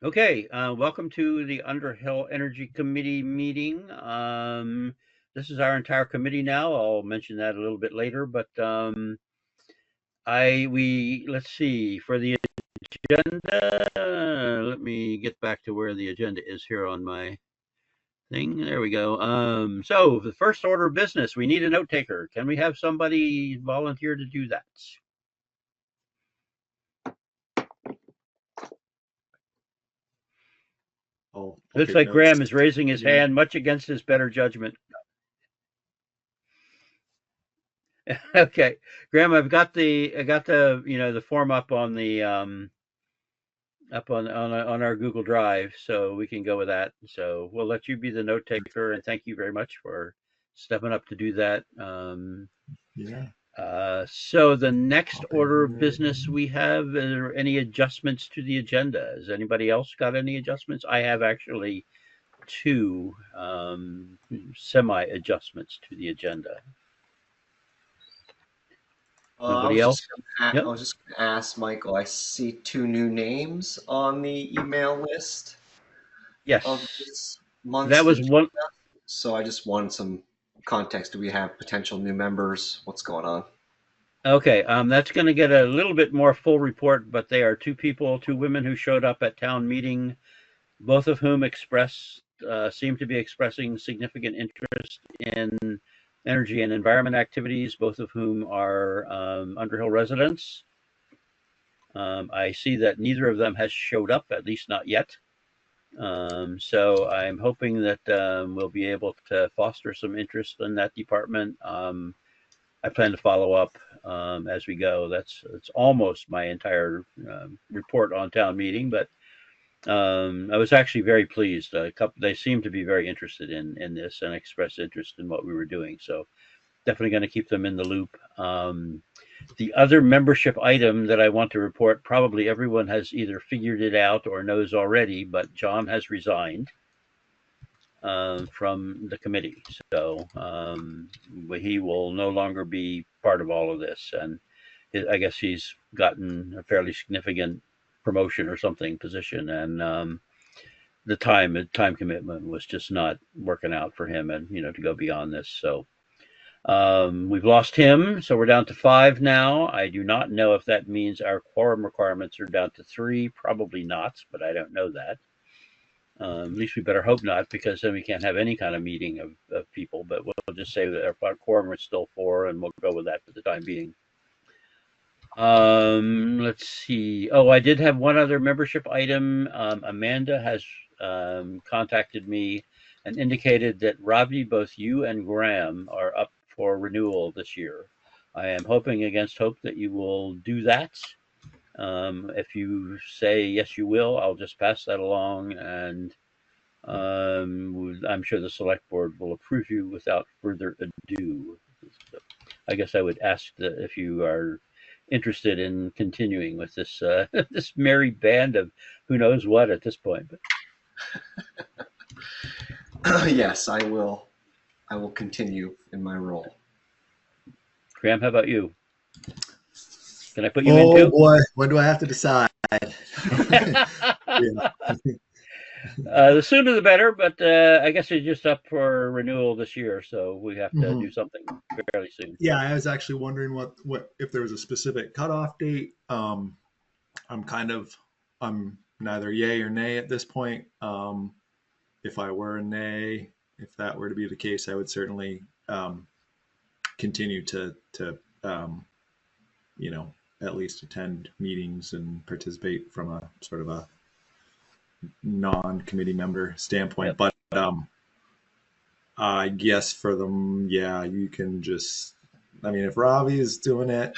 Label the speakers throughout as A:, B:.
A: Okay, welcome to the Underhill Energy Committee meeting. This is our entire committee now. I'll mention that a little bit later, but let's see, for the agenda, let me get back to where the agenda is here on my thing. There we go. So the first order of business, we need a note taker. Can we have somebody volunteer to do that?
B: I'll
A: Looks
B: take
A: like
B: notes.
A: Graham is raising his
B: Yeah.
A: hand, much against his better judgment. Okay, Graham, I got the the form up on the up on our Google Drive, so we can go with that. So we'll let you be the note taker, and thank you very much for stepping up to do that.
B: Yeah.
A: So the next
B: Hop
A: order of
B: in.
A: business we have, are there any adjustments to the agenda? Has anybody else got any adjustments? I have actually two semi adjustments to the agenda.
C: I
A: Nobody
C: was
A: else?
C: just gonna
A: Yep.
C: ask Michael. I see two new names on the email list of
A: Yes.
C: this month's
A: That was
C: agenda,
A: one.
C: so I just wanted some context. Do we have potential new members? What's going on?
A: Okay, that's going to get a little bit more full report, but they are two women who showed up at town meeting, both of whom seem to be expressing significant interest in energy and environment activities, both of whom are Underhill residents. I see that neither of them has showed up, at least not yet. So I'm hoping that we'll be able to foster some interest in that department. I plan to follow up as we go. It's almost my entire report on town meeting, but I was actually very pleased. They seem to be very interested in this and express interest in what we were doing. So definitely going to keep them in the loop. The other membership item that I want to report, probably everyone has either figured it out or knows already, but John has resigned from the committee. So he will no longer be part of all of this. And I guess he's gotten a fairly significant promotion or something position. And the time commitment was just not working out for him, and to go beyond this. So we've lost him, so we're down to 5 now. I do not know if that means our quorum requirements are down to 3. Probably not, but I don't know that. At least we better hope not, because then we can't have any kind of meeting of people. But we'll just say that our quorum is still 4, and we'll go with that for the time being. Let's see. Oh, I did have one other membership item. Amanda has contacted me and indicated that Robbie, both you and Graham are up for renewal this year. I am hoping against hope that you will do that. If you say yes, you will, I'll just pass that along, and I'm sure the select board will approve you without further ado. I guess I would ask that if you are interested in continuing with this this merry band of who knows what at this point. But
C: Yes, I will. I will continue in my role.
A: Graham, how about you? Can I put you in
B: Oh
A: too?
B: boy, when do I have to decide? Yeah.
A: The sooner the better, but I guess it's just up for renewal this year, so we have to
B: Mhm.
A: do something fairly soon.
B: Yeah, I was actually wondering what if there was a specific cutoff date. I'm kind of I'm neither yay or nay at this point. If I were a nay, if that were to be the case, I would certainly continue to you know at least attend meetings and participate from a sort of a non-committee member standpoint.
A: Yep.
B: But I guess for them, yeah, you can just. I mean, if Ravi is doing it,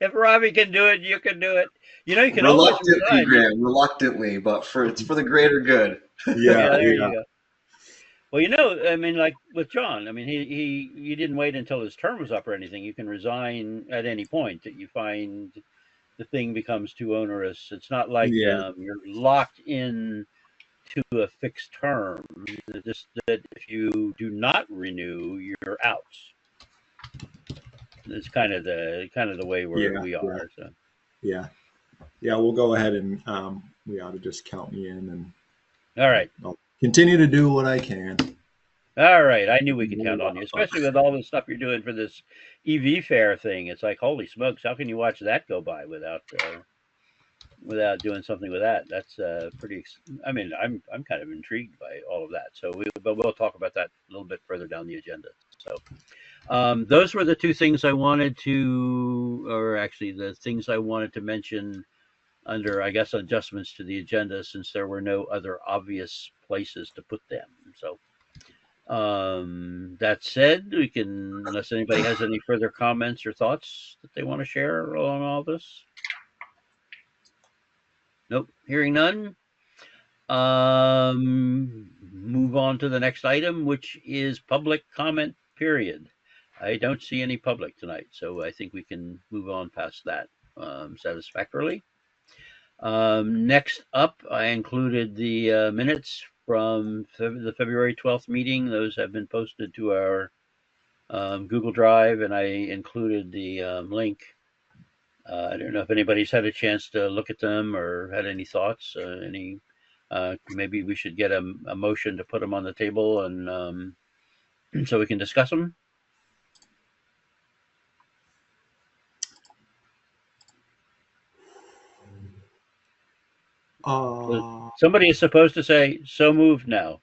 A: If Robbie can do it, you can do it. You can always
C: Reluctantly,
A: resign.
C: Graham. Reluctantly, but it's for the greater good.
B: yeah,
A: Yeah, there
B: yeah,
A: you go. Well, I mean, like with John, I mean, he didn't wait until his term was up or anything. You can resign at any point that you find the thing becomes too onerous. It's not like
B: yeah,
A: you're locked in to a fixed term. It's just that if you do not renew, you're out. It's kind of the way
B: yeah,
A: we
B: yeah,
A: are. So
B: yeah. Yeah, we'll go ahead and we ought to just count me in, and
A: All right.
B: I'll continue to do what I can.
A: All right. I knew we could count on you, especially with all the stuff you're doing for this EV fair thing. It's like, holy smokes, how can you watch that go by without doing something with that? That's pretty. I mean, I'm kind of intrigued by all of that. So, but we'll talk about that a little bit further down the agenda. So, those were the two things I wanted to, or actually the things I wanted to mention under, I guess, adjustments to the agenda, since there were no other obvious places to put them. So, that said, we can, unless anybody has any further comments or thoughts that they want to share along all this. Nope, hearing none. Move on to the next item, which is public comment period. I don't see any public tonight, so I think we can move on past that satisfactorily. Next up, I included the minutes from the February 12th meeting. Those have been posted to our Google Drive, and I included the link. I don't know if anybody's had a chance to look at them or had any thoughts. Maybe we should get a motion to put them on the table, and so we can discuss them. Somebody is supposed to say, "So moved" now.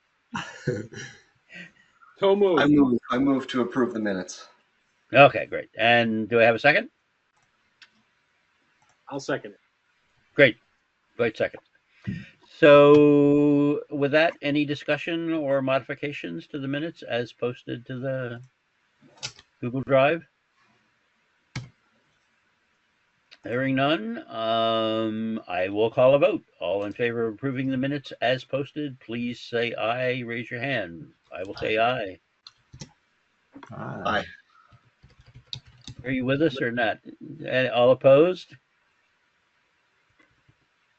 D: So moved.
C: I move to approve the minutes.
A: Okay, great. And do I have a second?
D: I'll second it.
A: Great second. So with that, any discussion or modifications to the minutes as posted to the Google Drive? Hearing none, I will call a vote. All in favor of approving the minutes as posted, please say aye. Raise your hand. I will say aye.
C: Aye.
A: Are you with us or not? All opposed?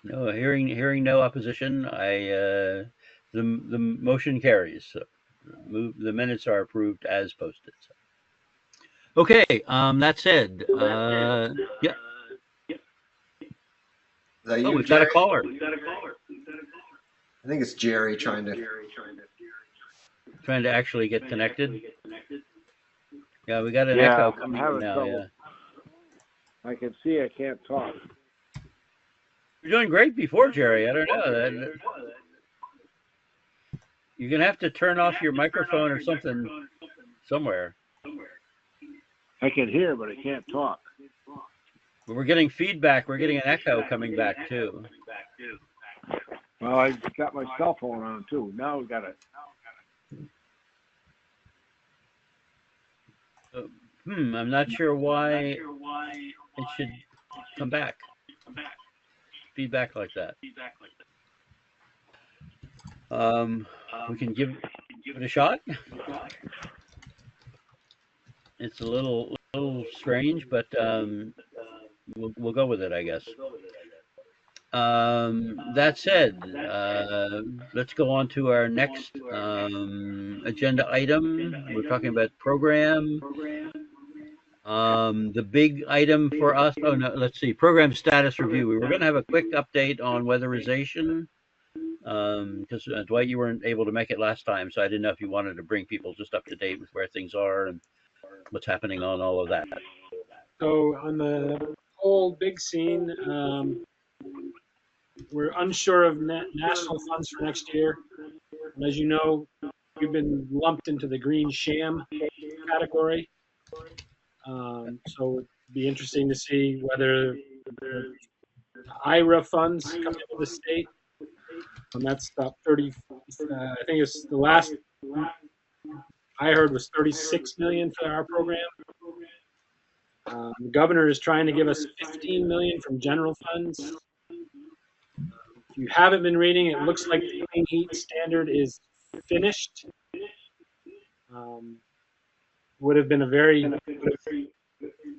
A: No. Hearing no opposition, the motion carries. So the minutes are approved as posted. So. Okay. That said, yeah.
C: Is that you,
A: we've
C: Jerry?
A: got a caller.
C: I think it's Jerry trying to
A: actually get connected. Yeah, we got an echo coming
D: I'm having
A: now.
D: trouble.
A: Yeah.
D: I can see I can't talk.
A: You're doing great before, Jerry. I don't know. You're gonna have to turn off your microphone or something somewhere.
D: I can hear, but I can't talk.
A: But we're getting feedback. We're getting an echo coming back too.
D: Well, I got my cell phone on too. Now we got it.
A: I'm not sure why it should come back. Feedback like that. We can give it a shot. It's a little strange, but we'll go with it, I guess. That said, let's go on to our next agenda item. We're talking about program. The big item for us, let's see, program status review. We were going to have a quick update on weatherization because Dwight, you weren't able to make it last time, so I didn't know if you wanted to bring people just up to date with where things are and what's happening on all of that.
E: So on the whole big scene, we're unsure of national funds for next year. And as you know, we've been lumped into the green sham category. So it'd be interesting to see whether the IRA funds come into the state. And that's about 30, I think it's the last I heard was 36 million for our program. The governor is trying to give us 15 million from general funds. If you haven't been reading, it looks like the clean heat standard is finished. Would have been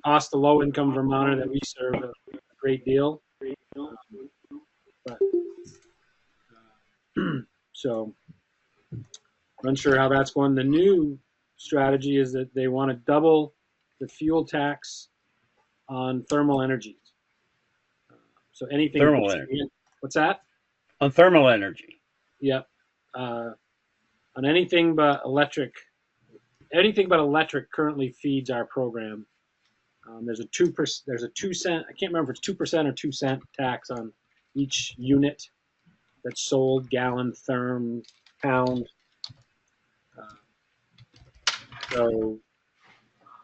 E: cost the low-income Vermonter that we serve a great deal. So I'm unsure how that's going. The new strategy is that they want to double the fuel tax on thermal energies. So anything
A: Thermal energy.
E: What's that?
A: On thermal energy.
E: Yep. On anything but electric currently feeds our program. There's a 2 cent. I can't remember if it's 2% or 2 cent tax on each unit that's sold, gallon, therm, pound. So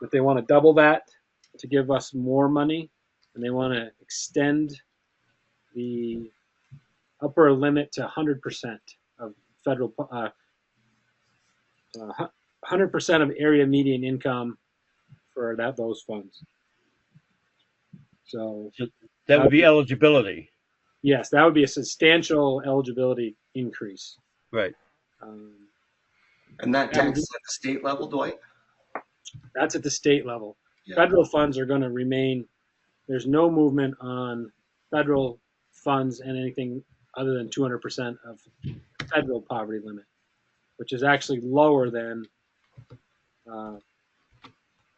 E: if they want to double that to give us more money, and they want to extend the upper limit to 100% of federal, 100% of area median income for those funds. So
A: that would be eligibility.
E: Yes, that would be a substantial eligibility increase.
A: Right.
C: And that tax is at the state level, Dwight?
E: That's at the state level.
C: Yeah.
E: Federal funds are going to remain. There's no movement on federal funds and anything other than 200% of federal poverty limit, which is actually lower than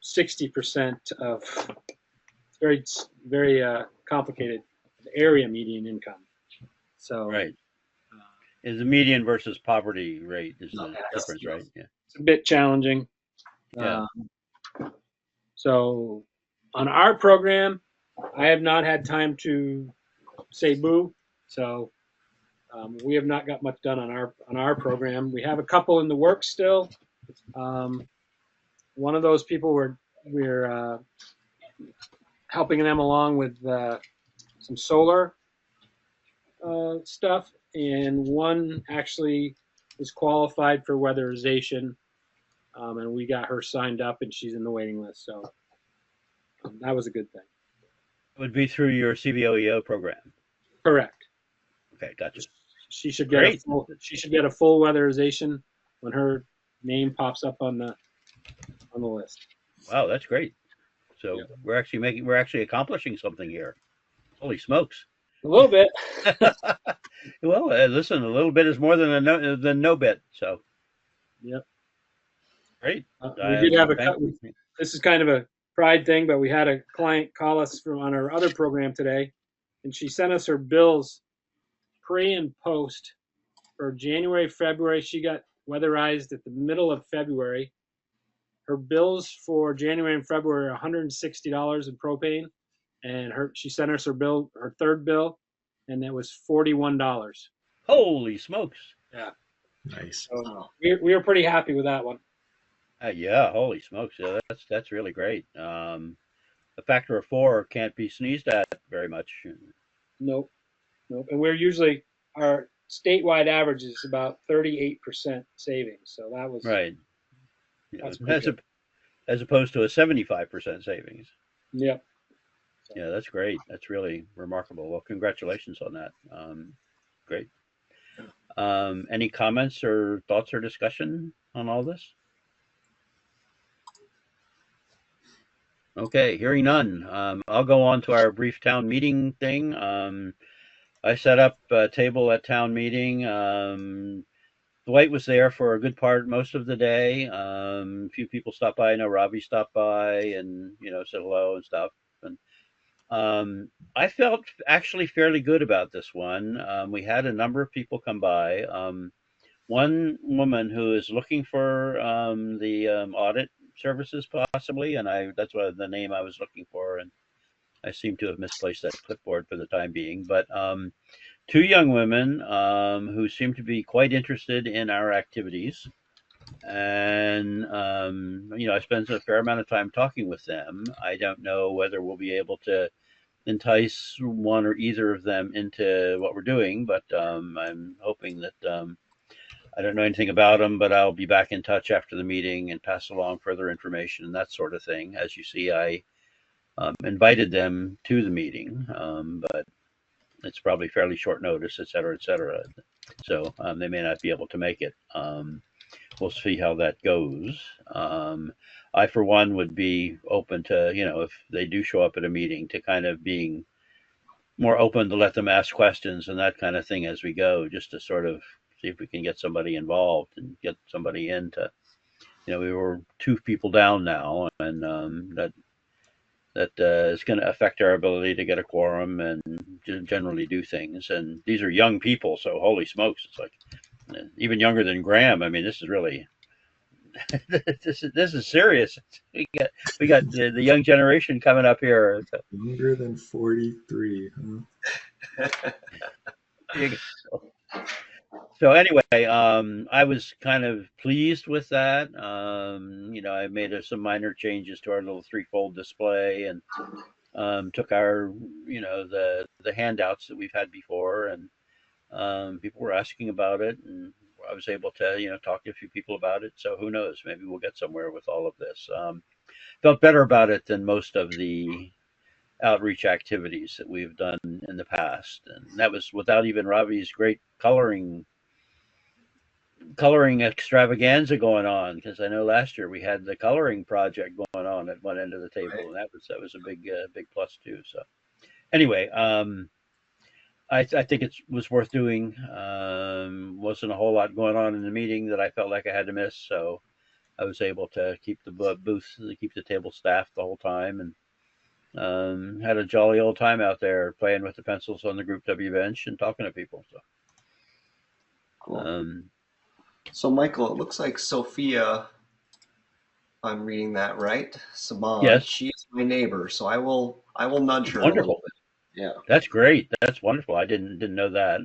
E: 60% of very, very complicated area median income. So
A: right. Is the median versus poverty rate is the difference, right? Yeah.
E: It's a bit challenging.
A: Yeah.
E: So on our program, I have not had time to say boo. So we have not got much done on our program. We have a couple in the works still. One of those people we're helping them along with some solar stuff, and one actually is qualified for weatherization, and we got her signed up, and she's in the waiting list. So that was a good thing.
A: It would be through your CBOEO program.
E: Correct.
A: Okay, gotcha.
E: She should get a full weatherization when her name pops up on the list.
A: Wow, that's great. So yeah. we're actually accomplishing something here. Holy smokes!
E: A little bit.
A: Well, listen, a little bit is more than no bit. So,
E: yep.
A: Great.
E: We did have this is kind of a pride thing, but we had a client call us on our other program today, and she sent us her bills pre and post for January, February. She got weatherized at the middle of February. Her bills for January and February are $160 in propane, and she sent us her third bill, and it was $41.
A: Holy smokes!
E: Yeah,
B: nice.
E: So we were pretty happy with that one.
A: Yeah, holy smokes! Yeah, that's really great. A factor of 4 can't be sneezed at very much.
E: Nope. And we're usually our statewide average is about 38% savings. So that was
A: right. As opposed to a 75% savings.
E: Yep.
A: Yeah, that's great. That's really remarkable. Well, congratulations on that. Great. Any comments or thoughts or discussion on all this? Okay, hearing none. I'll go on to our brief town meeting thing. I set up a table at town meeting. Dwight was there for a good part, most of the day. A few people stopped by. I know Robbie stopped by and, said hello and stuff. And I felt actually fairly good about this one. We had a number of people come by. One woman who is looking for the audit services possibly, and that's what the name I was looking for, and I seem to have misplaced that clipboard for the time being. But 2 young women who seem to be quite interested in our activities. And, I spent a fair amount of time talking with them. I don't know whether we'll be able to entice one or either of them into what we're doing, but I'm hoping that I don't know anything about them, but I'll be back in touch after the meeting and pass along further information and that sort of thing. As you see, I invited them to the meeting, but it's probably fairly short notice, et cetera, et cetera. So they may not be able to make it. We'll see how that goes. I, for one, would be open to, if they do show up at a meeting, to kind of being more open to let them ask questions and that kind of thing as we go, just to sort of see if we can get somebody involved and get somebody in to, we were 2 people down now, and that is going to affect our ability to get a quorum and generally do things. And these are young people, so holy smokes, it's like even younger than Graham. I mean, this is really this is serious. We got the young generation coming up here. So.
B: Younger than 43. Huh?
A: So anyway, I was kind of pleased with that. I made some minor changes to our little threefold display and took our, the handouts that we've had before, and people were asking about it, and I was able to, talk to a few people about it. So who knows? Maybe we'll get somewhere with all of this. Felt better about it than most of the outreach activities that we've done in the past, and that was without even Ravi's great coloring extravaganza going on, because I know last year we had the coloring project going on at one end of the table, and that was a big plus too. So anyway, I think it was worth doing. Wasn't a whole lot going on in the meeting that I felt like I had to miss, so I was able to keep the booth, keep the table staffed the whole time, and had a jolly old time out there playing with the pencils on the Group W bench and talking to people. So
C: cool. So Michael, it looks like Sophia, I'm reading that right, Saman.
A: Yes,
C: she is my neighbor, so I will nudge her
A: wonderful.
C: a little bit. Yeah,
A: that's great. That's wonderful. I didn't know that.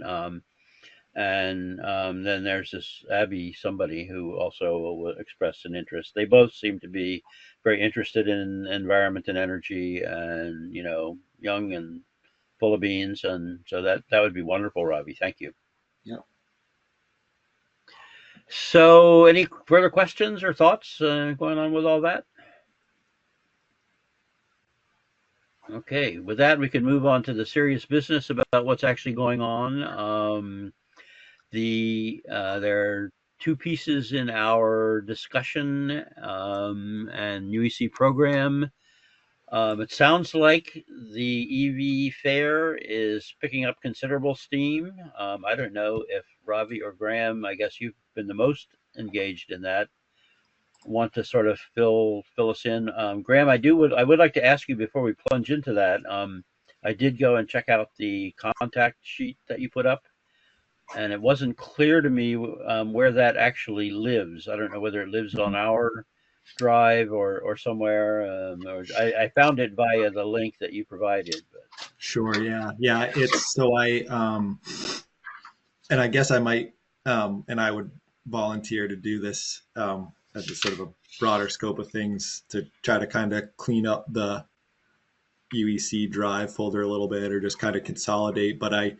A: And then there's this Abby somebody who also expressed an interest. They both seem to be very interested in environment and energy, and young and full of beans, and so that would be wonderful, Ravi. Thank you.
C: Yeah.
A: So, any further questions or thoughts going on with all that? Okay, with that, we can move on to the serious business about what's actually going on. There are two pieces in our discussion and UEC program. It sounds like the EV fair is picking up considerable steam. I don't know if Ravi or Graham, I guess you've been the most engaged in that, want to sort of fill us in. Graham, I would like to ask you before we plunge into that. I did go and check out the contact sheet that you put up, and it wasn't clear to me where that actually lives. I don't know whether it lives on our drive or somewhere. I found it via the link that you provided. But.
B: Sure. Yeah. It's so and I guess I might, and I would volunteer to do this as a sort of a broader scope of things to try to kind of clean up the UEC drive folder a little bit, or just kind of consolidate. But I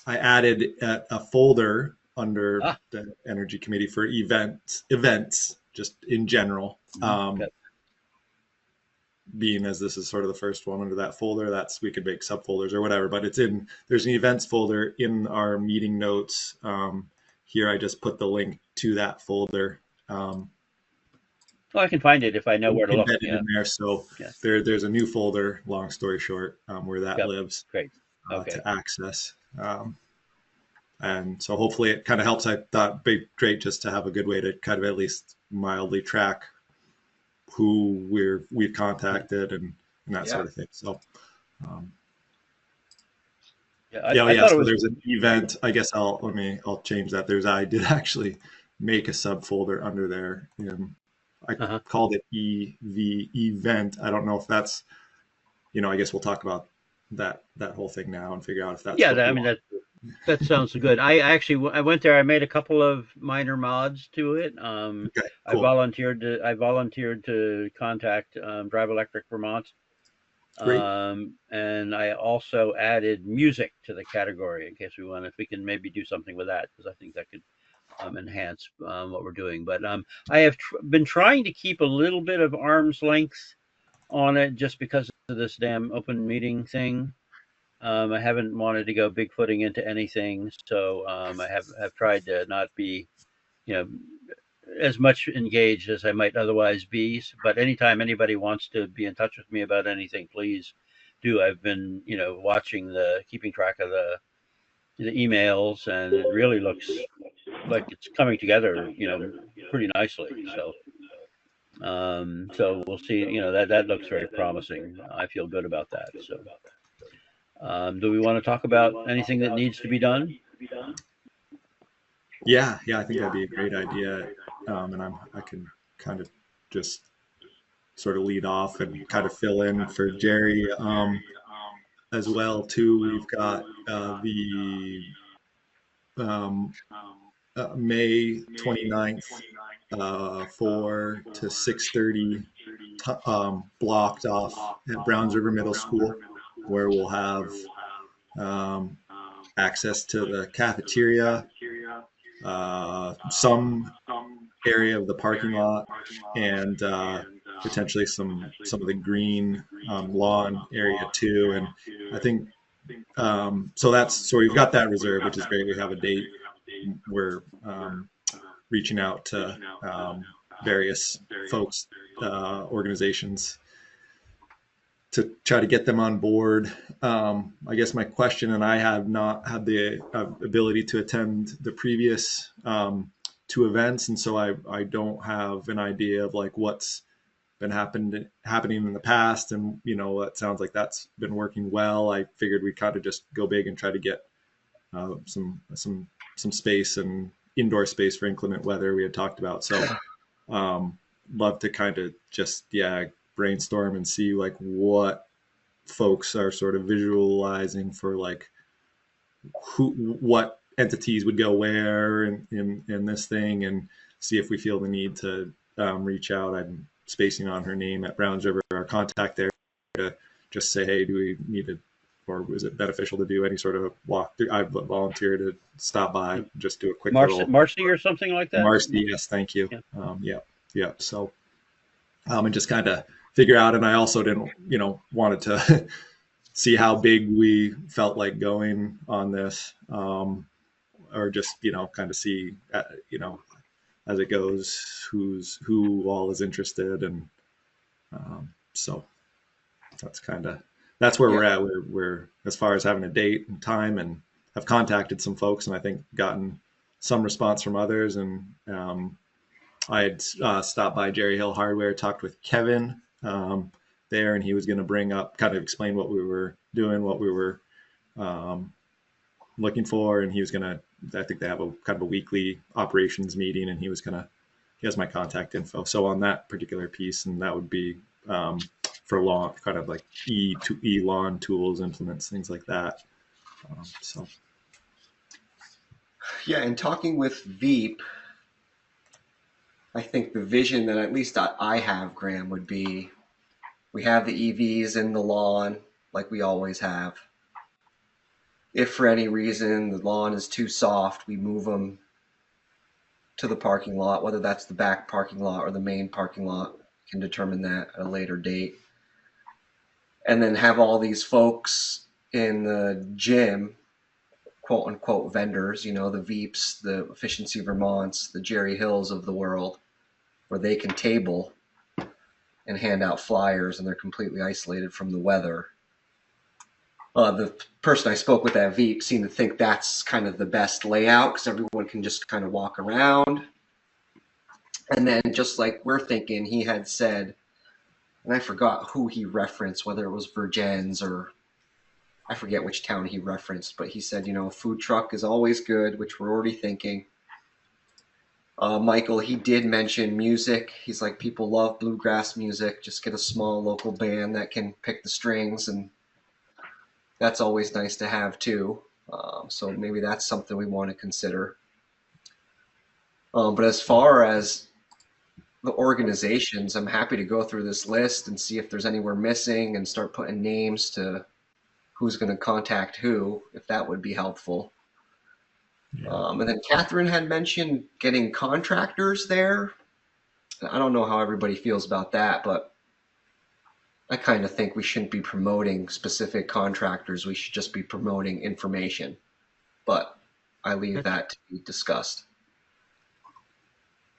B: added a folder under the Energy Committee for events, just in general. Being as this is sort of the first one under that folder, we could make subfolders or whatever, but there's an events folder in our meeting notes. Here I just put the link to that folder.
A: I can find it if I know where to look.
B: Embedded in there, so there's a new folder, long story short, where that lives.
A: Great. Okay.
B: To access. And so hopefully it kind of helps. I thought it'd be great just to have a good way to kind of at least mildly track who we've contacted and that sort of thing. So so there's an event. I guess I'll change that. I did actually make a subfolder under there. I called it EV event. I don't know if that's, I guess we'll talk about that whole thing now and figure out if that's.
A: That sounds good. I went there. I made a couple of minor mods to it. Cool. I volunteered to contact Drive Electric Vermont. Great. And I also added music to the category in case if we can maybe do something with that, because I think that could enhance what we're doing. But I have been trying to keep a little bit of arm's length on it just because of this damn open meeting thing. I haven't wanted to go bigfooting into anything, so I have tried to not be, as much engaged as I might otherwise be. But anytime anybody wants to be in touch with me about anything, please do. I've been, keeping track of the emails, and it really looks like it's coming together, pretty nicely. So So we'll see. That looks very promising. I feel good about that. So, do we want to talk about anything that needs to be done?
B: Yeah, I think that'd be a great idea. And I can kind of just sort of lead off and kind of fill in for Jerry as well too. We've got the um, May 29th, 4 to 6:30 blocked off at Browns River Middle School, where we'll have um, access to the cafeteria, some area of the parking lot, and potentially some of the green lawn area too. And I think so we've got that reserved, which is great. We have a date. We're reaching out to various folks, organizations, to try to get them on board. I guess my question, and I have not had the ability to attend the previous two events, and so I don't have an idea of like what's been happening in the past, and it sounds like that's been working well. I figured we'd kind of just go big and try to get some space and indoor space for inclement weather we had talked about. So love to kind of just brainstorm and see like what folks are sort of visualizing for like what entities would go where in this thing, and see if we feel the need to reach out. I'm spacing on her name at Browns River, our contact there, to just say, hey, do we need to, or is it beneficial to do any sort of walk through? I volunteered to stop by, just do a quick
A: Marcy or something like that.
B: Marcy, yes, thank you. Yeah. So, and just kind of figure out. And I also didn't, wanted to see how big we felt like going on this, or just, kind of see, as it goes, who all is interested. And so that's where we're at. We're as far as having a date and time, and have contacted some folks, and I think gotten some response from others. And I had stopped by Jerry Hill Hardware, talked with Kevin there, and he was going to bring up, kind of explain what we were doing, what we were looking for, and he was going to, I think they have a kind of a weekly operations meeting, and he has my contact info. So on that particular piece, and that would be for lawn, kind of like lawn tools, implements, things like that. So.
C: Yeah, and talking with Veep, I think the vision that at least I have, Graham, would be we have the EVs in the lawn like we always have. If for any reason the lawn is too soft, we move them to the parking lot, whether that's the back parking lot or the main parking lot. We can determine that at a later date. And then have all these folks in the gym, quote unquote vendors, the Veeps, the Efficiency Vermonts, the Jerry Hills of the world, where they can table and hand out flyers, and they're completely isolated from the weather. The person I spoke with at Veep seemed to think that's kind of the best layout, because everyone can just kind of walk around. And then just like we're thinking, he had said, and I forgot who he referenced, whether it was Virgins or I forget which town he referenced, but he said, a food truck is always good, which we're already thinking. Michael, he did mention music. He's like, people love bluegrass music. Just get a small local band that can pick the strings, and that's always nice to have too. So maybe that's something we want to consider. But as far as the organizations, I'm happy to go through this list and see if there's anywhere missing and start putting names to who's going to contact who, if that would be helpful. Yeah. And then Catherine had mentioned getting contractors there. I don't know how everybody feels about that, but I kind of think we shouldn't be promoting specific contractors. We should just be promoting information. But I leave that to be discussed.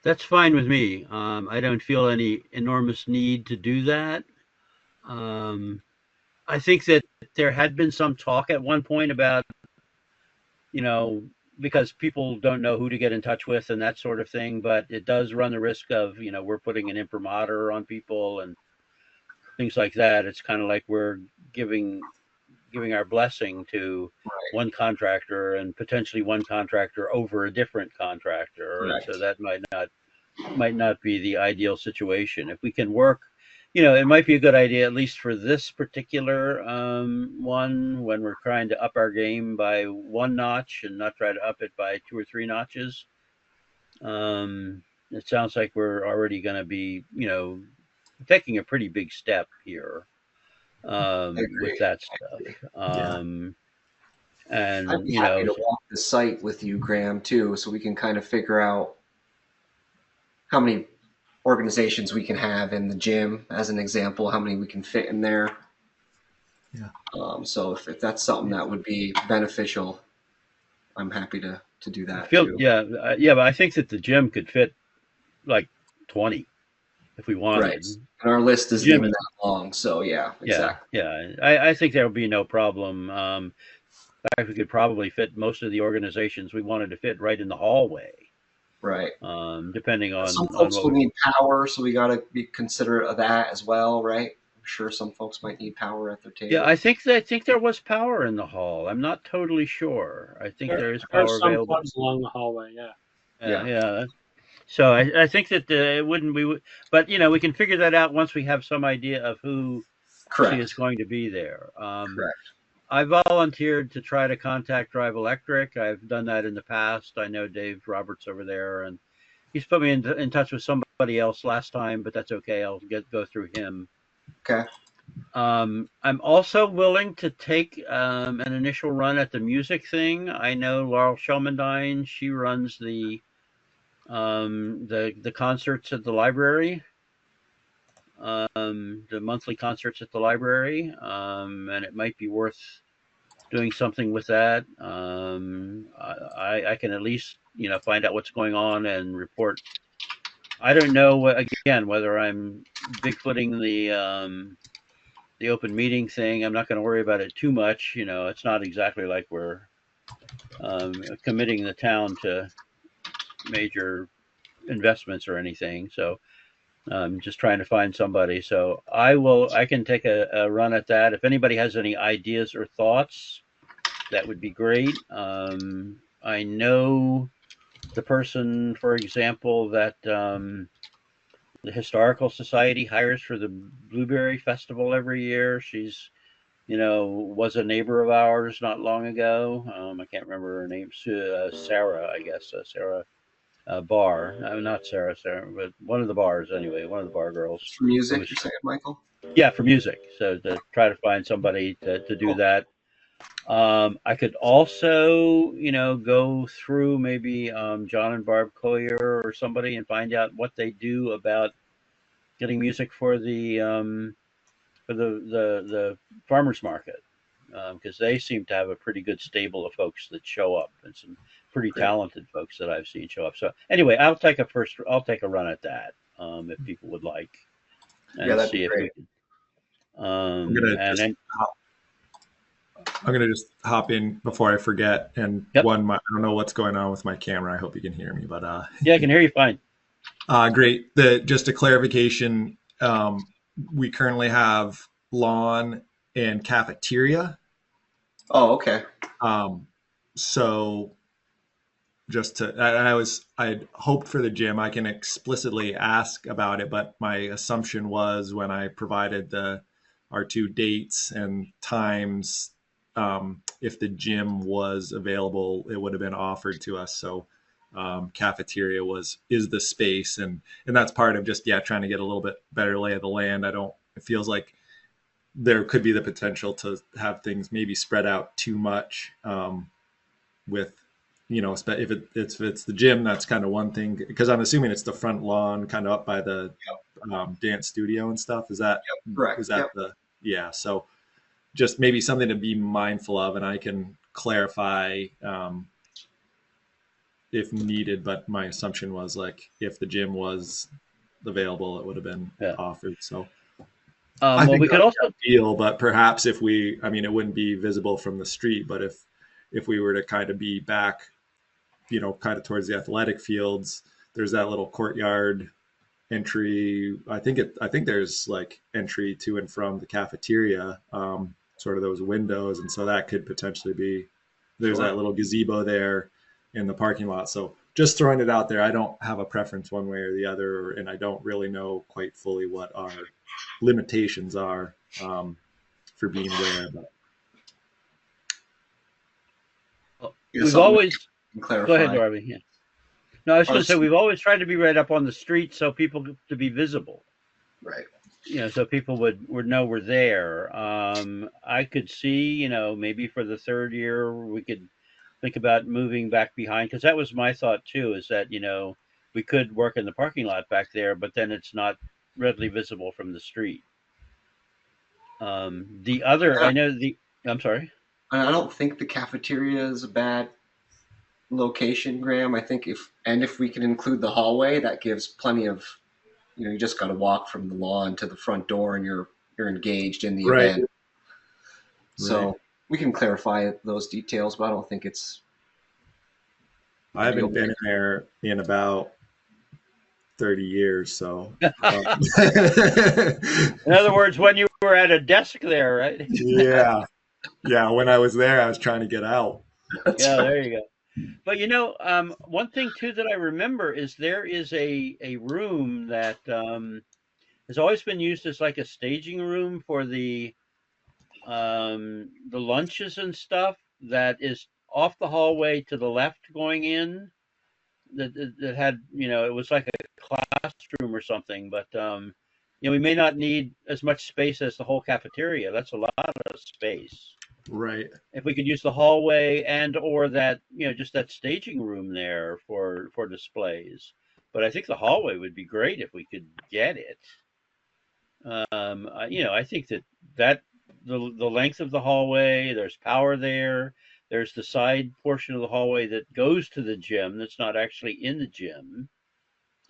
A: That's fine with me. I don't feel any enormous need to do that. I think that there had been some talk at one point about, because people don't know who to get in touch with and that sort of thing. But it does run the risk of, we're putting an imprimatur on people and things like that. It's kind of like we're giving our blessing to
C: Right.
A: one contractor and potentially one contractor over a different contractor, and so
C: Correct.
A: that might not be the ideal situation. If we can work, it might be a good idea, at least for this particular one, when we're trying to up our game by one notch and not try to up it by 2 or 3 notches. It sounds like we're already going to be, taking a pretty big step here
C: I
A: with
C: agree.
A: that
C: I
A: stuff.
C: agree.
B: Yeah.
C: I'd
A: And,
C: be happy to walk the site with you, Graham, too, so we can kind of figure out how many organizations we can have in the gym, as an example, how many we can fit in there.
B: Yeah.
C: So if that's something that would be beneficial, I'm happy to do that too.
A: but I think that the gym could fit like 20 if we
C: Right.
A: wanted.
C: And our list
A: The
C: isn't
A: gym
C: even
A: is,
C: that long, so yeah,
A: yeah,
C: exactly.
A: yeah. I think there will be no problem. In fact, we could probably fit most of the organizations we wanted to fit right in the hallway,
C: Right.
A: depending
C: Some
A: on
C: folks
A: what
C: will
A: we.
C: need power, so we got to be considerate of that as well, right? I'm sure some folks might need power at their
A: Yeah,
C: table.
A: I think there was power in the hall. I'm not totally sure. I think there is
E: There are
A: power
E: some
A: available.
E: plugs along the hallway. Yeah.
A: Yeah,
C: Yeah.
A: yeah. So I think that it wouldn't be, but we can figure that out once we have some idea of who actually is
C: Correct.
A: going to be there.
C: Correct.
A: I volunteered to try to contact Drive Electric. I've done that in the past. I know Dave Roberts over there, and he's put me in touch with somebody else last time, but that's okay. I'll go through him.
C: Okay.
A: I'm also willing to take an initial run at the music thing. I know Laurel Shelmandine. She runs the concerts at the library, the monthly concerts at the library, and it might be worth doing something with that. I can at least find out what's going on and report. I don't know again whether I'm bigfooting the open meeting thing. I'm not going to worry about it too much. It's not exactly like we're committing the town to major investments or anything. So I'm just trying to find somebody. So I can take a run at that. If anybody has any ideas or thoughts, that would be great. I know the person, for example, that the Historical Society hires for the Blueberry Festival every year. She's, was a neighbor of ours not long ago. I can't remember her name. Sarah, I guess. Sarah Barr. No, not Sarah, but one of the bars anyway. One of the bar girls
C: For
A: who
C: music,
A: was,
C: you're saying, Michael?
A: yeah, for music. So to try to find somebody to do
C: Cool.
A: that. I could also, go through maybe John and Barb Collier or somebody and find out what they do about getting music for the farmers market, because they seem to have a pretty good stable of folks that show up and some pretty
C: Great.
A: talented folks that I've seen show up. So anyway, I'll take a run at that if people would like,
C: Yeah,
A: and
C: that'd be
A: see if we
C: great.
A: can.
B: I'm gonna
A: And
B: just
A: then
B: I'm gonna just hop in before I forget. And
A: yep,
B: I don't know what's going on with my camera. I hope you can hear me. But
A: yeah, I can hear you fine.
B: great. Just a clarification. We currently have lawn and cafeteria.
C: Oh, okay.
B: So just to, I'd hoped for the gym. I can explicitly ask about it, but my assumption was when I provided our two dates and times, if the gym was available, it would have been offered to us. So cafeteria is the space, and that's part of just trying to get a little bit better lay of the land. It feels like there could be the potential to have things maybe spread out too much, with if it's the gym, that's kind of one thing, because I'm assuming it's the front lawn kind of up by the dance studio and stuff. Is that
C: Correct. Yep.
B: so just maybe something to be mindful of, and I can clarify if needed, but my assumption was like if the gym was available, it would have been
A: Yeah.
B: offered. So I
A: Well,
B: think
A: we could
B: that's
A: also.
B: ideal, but perhaps it wouldn't be visible from the street, but if we were to kind of be back kind of towards the athletic fields, there's that little courtyard entry. I think there's like entry to and from the cafeteria, sort of those windows, and so that could potentially be. There's
C: Sure.
B: that little gazebo there in the parking lot. So just throwing it out there, I don't have a preference one way or the other, and I don't really know quite fully what our limitations are for being there. But
C: Yeah,
A: We've
C: something we
A: always
C: can
A: go ahead,
C: clarify.
A: Darby. Yeah. No, I was
C: Our
A: going to say
C: s-
A: we've always tried to be right up on the street so people to be visible.
C: Right.
A: So people would know we're there. I could see, maybe for the third year we could think about moving back behind, because that was my thought too. Is that we could work in the parking lot back there, but then it's not readily visible from the street. The other, I know the. I'm sorry.
C: I don't think the cafeteria is a bad location, Graham. I think if we can include the hallway, that gives plenty of, you just got to walk from the lawn to the front door, and you're engaged in the
B: right,
C: event. So
B: right.
C: we can clarify those details, but I don't think it's
B: I
C: a deal
B: haven't been in
C: breaker.
B: there in about 30 years, so
A: In other words, when you were at a desk there, right?
B: yeah, yeah. When I was there, I was trying to get out.
C: That's
A: Yeah,
C: right.
A: there you go. But one thing too that I remember is there is a room that has always been used as like a staging room for the lunches and stuff that is off the hallway to the left going in. That had it was like a classroom or something, but we may not need as much space as the whole cafeteria. That's a lot of space.
B: Right.
A: If we could use the hallway and or that just that staging room there for displays, but I think the hallway would be great if we could get it. I think that the length of the hallway, there's power there. There's the side portion of the hallway that goes to the gym that's not actually in the gym.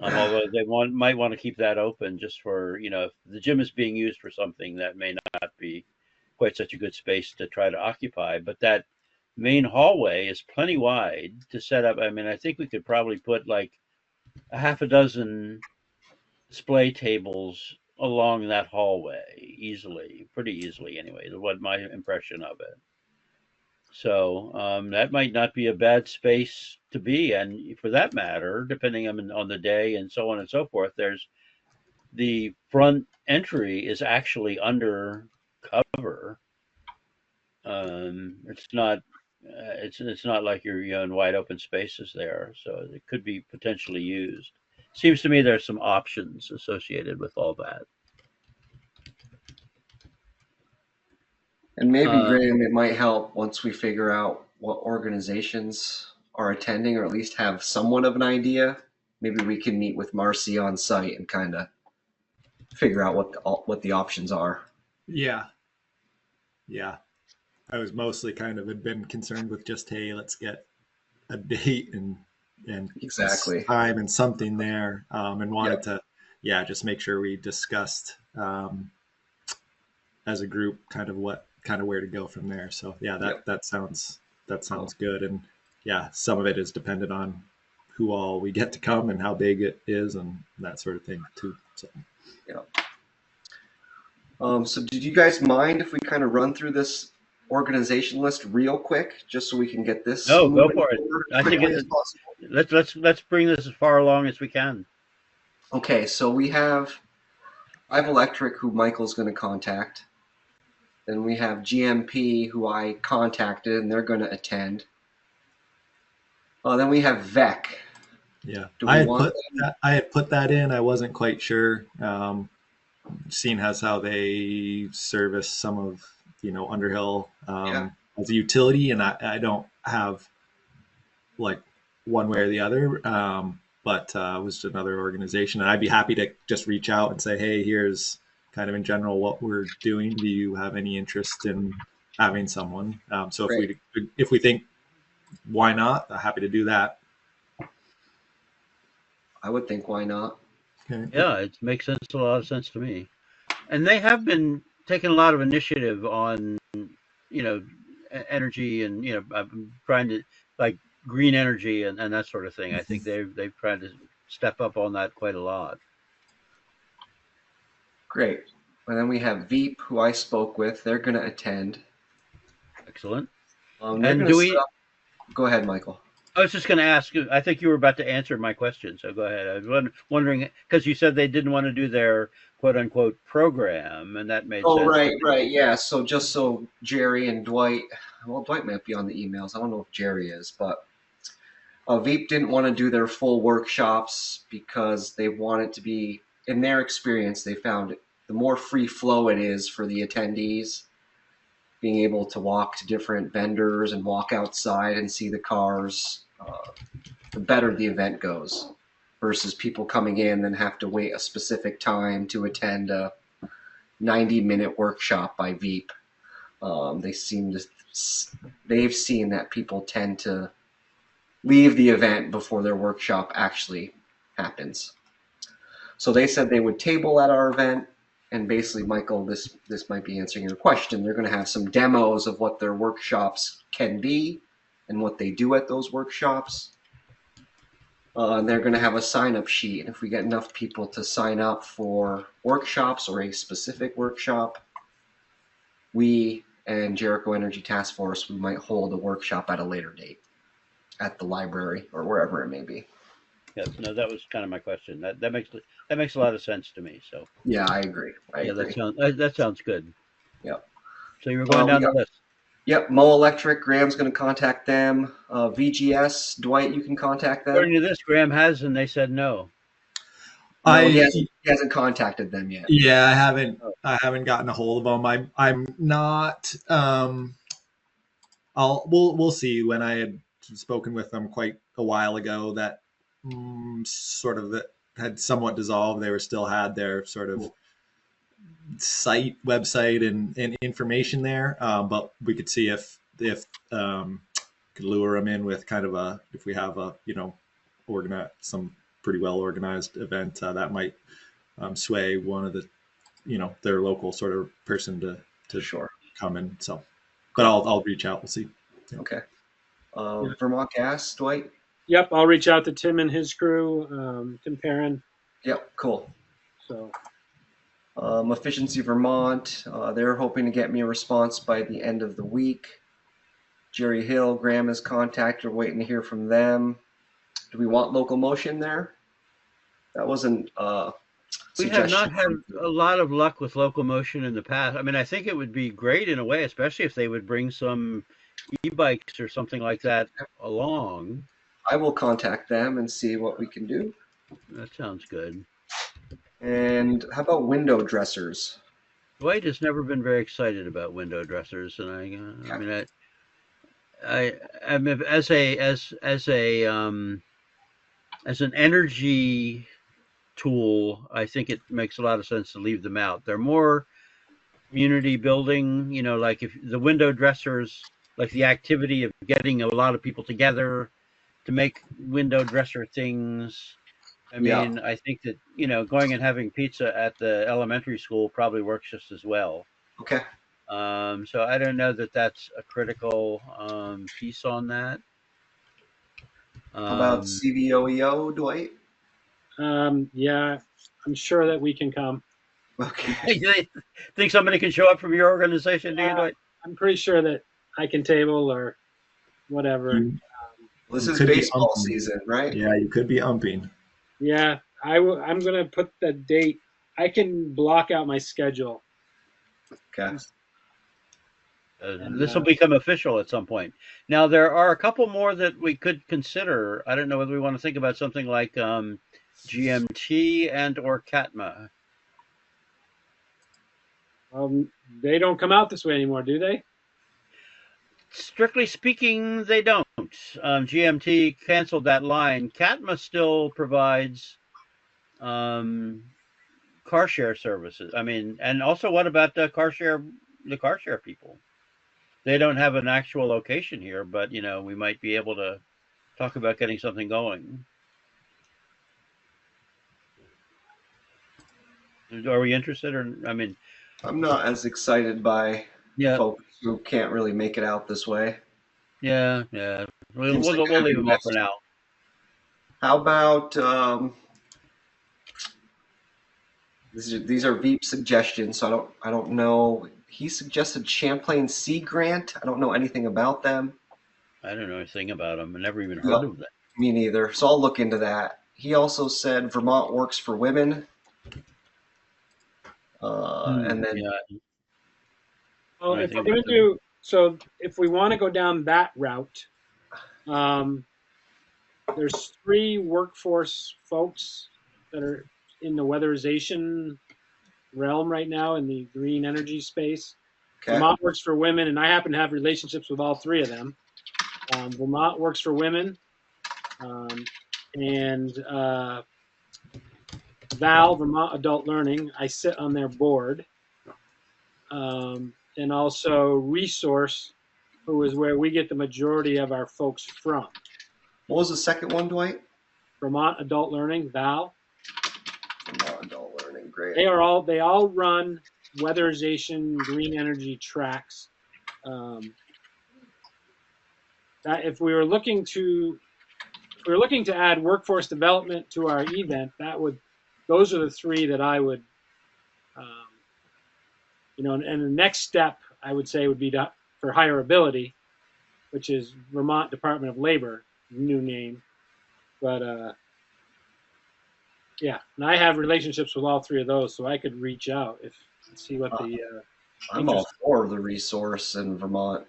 A: Although they might want to keep that open just for if the gym is being used for something that may not be quite such a good space to try to occupy. But that main hallway is plenty wide to set up. I mean, I think we could probably put like a half a dozen display tables along that hallway easily, pretty easily anyway. What my impression of it. So that might not be a bad space to be, and for that matter, depending on the day and so on and so forth, there's the front entry is actually under cover. It's not like you're in wide open spaces there, so it could be potentially used. Seems to me there's some options associated with all that.
C: And maybe,
A: Uh,
C: Graham, it might help once we figure out what organizations are attending, or at least have somewhat of an idea. Maybe we can meet with Marcy on site and kind of figure out what the options are.
B: Yeah, yeah. I was mostly kind of had been concerned with just, hey, let's get a date and
C: Exactly.
B: time and something there, and wanted
C: Yep.
B: to, yeah, just make sure we discussed as a group kind of where to go from there. So yeah,
C: Yep.
B: that sounds good. And yeah, some of it is dependent on who all we get to come and how big it is and that sort of thing too. So
C: Yep. So did you guys mind if we kind of run through this organization list real quick, just so we can get this
A: no, go
C: moving
A: for it.
C: forward
A: I
C: as
A: think
C: quickly as possible?
A: let's bring this as far along as we can.
C: Okay, so I have Electric, who Michael's going to contact. Then we have GMP, who I contacted, and they're going to attend. Then we have VEC.
B: yeah,
C: Do we want
B: I had put that in. I wasn't quite sure. Seeing as how they service some of Underhill
C: Yeah.
B: as a utility, and I don't have like one way or the other, but it was another organization, and I'd be happy to just reach out and say, hey, here's kind of in general what we're doing. Do you have any interest in having someone? So
C: Great.
B: if we think why not, I'm happy to do that.
C: I would think why not.
B: Okay.
A: Yeah, it makes a lot of sense to me. And they have been taking a lot of initiative on, energy and I'm trying to like green energy and that sort of thing. I think they've tried to step up on that quite a lot.
C: Great. And then we have Veep, who I spoke with. They're going to attend.
A: Excellent.
C: They're
A: And
C: going to
A: do
C: set
A: we?
C: up. Go ahead, Michael.
A: I was just going to ask. I think you were about to answer my question, so go ahead. I was wondering because you said they didn't want to do their quote unquote program, and that made
C: Oh,
A: sense.
C: right, yeah. So just so Jerry and Dwight, well, Dwight might be on the emails. I don't know if Jerry is, but Veep didn't want to do their full workshops because they want it to be, in their experience, they found the more free flow it is for the attendees, being able to walk to different vendors and walk outside and see the cars, the better the event goes, versus people coming in and have to wait a specific time to attend a 90-minute workshop by Veep. They've seen that people tend to leave the event before their workshop actually happens. So they said they would table at our event, and basically, Michael, this might be answering your question. They're going to have some demos of what their workshops can be and what they do at those workshops. They're going to have a sign-up sheet, and if we get enough people to sign up for workshops or a specific workshop, we and Jericho Energy Task Force, we might hold a workshop at a later date at the library or wherever it may be.
A: Yes, no, that was kind of my question. That makes a lot of sense to me. So
C: yeah, I agree.
A: That sounds good.
C: Yep.
A: So you were going down the list.
C: Yep, Mo Electric, Graham's going to contact them. VGS, Dwight, you can contact them.
A: According to this, Graham has, and they said no.
C: He hasn't contacted them yet.
B: Yeah, I haven't gotten a hold of them. I'm not. We'll see. When I had spoken with them quite a while ago, that sort of had somewhat dissolved. They still had their sort of website and information there, but we could see if could lure them in with kind of if we have some pretty well organized event that might sway one of the their local sort of person to
C: sure
B: come in. So, but I'll reach out. We'll see.
C: Yeah. Okay. Vermont Gas, Dwight.
E: Yep, I'll reach out to Tim and his crew. Tim Perrin.
C: Yep, cool.
E: So.
C: Efficiency Vermont, they're hoping to get me a response by the end of the week. Jerry Hill, Graham has contacted, we're waiting to hear from them. Do we want local motion there? That wasn't
A: we have not had a lot of luck with local motion in the past. I mean, I think it would be great in a way, especially if they would bring some e-bikes or something like that along.
C: I will contact them and see what we can do.
A: That sounds good.
C: And how about window dressers?
A: Dwight has never been very excited about window dressers, and I mean, I mean, as an energy tool, I think it makes a lot of sense to leave them out. They're more community building, like if the window dressers, like the activity of getting a lot of people together to make window dresser things. I mean, I think that, going and having pizza at the elementary school probably works just as well.
C: Okay.
A: So I don't know that that's a critical piece on that.
C: How about CVOEO, Dwight?
E: Yeah, I'm sure that we can come.
C: Okay.
A: Think somebody can show up from your organization, do you, Dwight?
E: I'm pretty sure that I can table or whatever.
C: This is baseball season, right?
B: Yeah, you could be umping.
E: Yeah, I'm going to put the date. I can block out my schedule.
C: Okay.
A: This will become official at some point. Now, there are a couple more that we could consider. I don't know whether we want to think about something like GMT and or CATMA.
E: They don't come out this way anymore, do they?
A: Strictly speaking, they don't. GMT canceled that line. CATMA still provides car share services. I mean, and also what about the car share people? They don't have an actual location here, but we might be able to talk about getting something going. Are we interested?
C: I'm not as excited by folks who can't really make it out this way.
A: Yeah, yeah. We'll
C: Seems like
A: we'll
C: that'd
A: leave
C: be
A: them off for
C: most.
A: now.
C: How about these are Veep suggestions, so I don't know. He suggested Champlain Sea Grant. I don't know anything about them.
A: I don't know anything about them. I never even heard
C: Yeah,
A: of them.
C: me neither. So I'll look into that. He also said Vermont Works for Women, and then
A: Yeah,
E: Well, if
A: anything
E: we're
A: about
E: going to
A: them?
E: do so, if we want to go down that route, um, there's 3 workforce folks that are in the weatherization realm right now in the green energy space.
C: okay,
E: Vermont Works for Women, and I happen to have relationships with all 3 of them. Vermont Works for Women, and Val, Vermont Adult Learning. I sit on their board. And also Resource, who is where we get the majority of our folks from.
C: what was the second one, Dwight?
E: Vermont Adult Learning, Val.
C: Vermont Adult Learning, great.
E: They all run weatherization, green energy tracks. That if we were looking to add workforce development to our event, those are the 3 that I would, and the next step I would say would be for hireability, which is Vermont Department of Labor, new name. But yeah, and I have relationships with all 3 of those, so I could reach out and see what the
C: I'm all
E: interest.
C: for the Resource and Vermont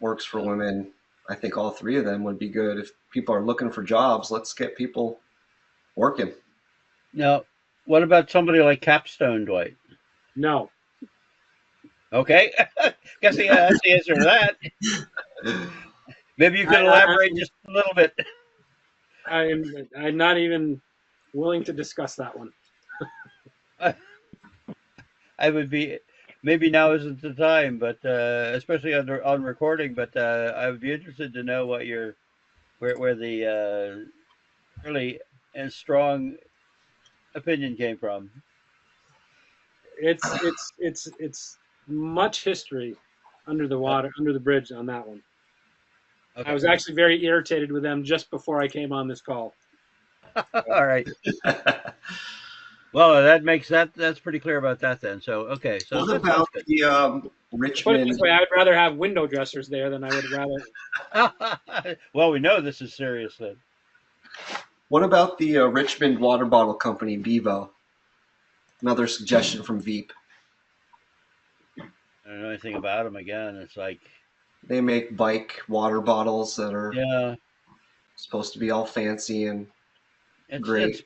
C: Works for Women. I think all 3 of them would be good. If people are looking for jobs, let's get people working.
A: Now, what about somebody like Capstone, Dwight?
E: No,
A: Okay, guess that's the answer to that. Maybe you could elaborate just a little bit.
E: I'm not even willing to discuss that one.
A: I would be maybe now isn't the time, but especially on recording. But I would be interested to know what where the really and strong opinion came from.
E: It's much history under the bridge on that one. I
A: Okay,
E: was actually very irritated with them just before I came on this call.
A: all right. Well, that's pretty clear about that then. So okay, so
C: What
A: that sounds
C: about
A: good.
C: the
E: Put it this
C: Richmond?
E: way, I would rather have window dressers there than I would rather.
A: Well, we know this is serious then.
C: What about the Richmond water bottle company, Bevo? Another suggestion from Veep.
A: I don't know anything about them. Again, it's like
C: They make bike water bottles that are
A: yeah,
C: supposed to be all fancy and
A: it's
C: great.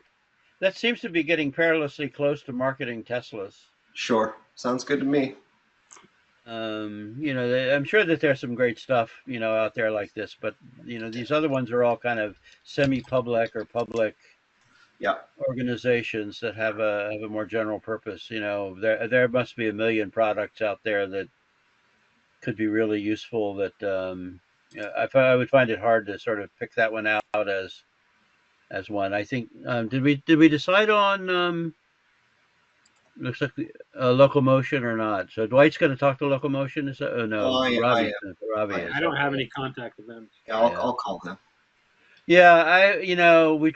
A: that seems to be getting perilously close to marketing Teslas.
C: Sure, sounds good to me.
A: I'm sure that there's some great stuff, out there like this, but these other ones are all kind of semi-public or public
C: Yeah,
A: organizations that have a more general purpose. There must be a million products out there that could be really useful. That I would find it hard to sort of pick that one out as one. I think did we decide on looks like locomotion or not? So Dwight's going to talk to locomotion. Is that? Oh no,
C: I
A: Robbie
C: am.
A: is.
E: I don't have
A: Okay.
E: any contact with them.
C: Yeah,
A: Yeah.
C: I'll call them.
A: Yeah, we've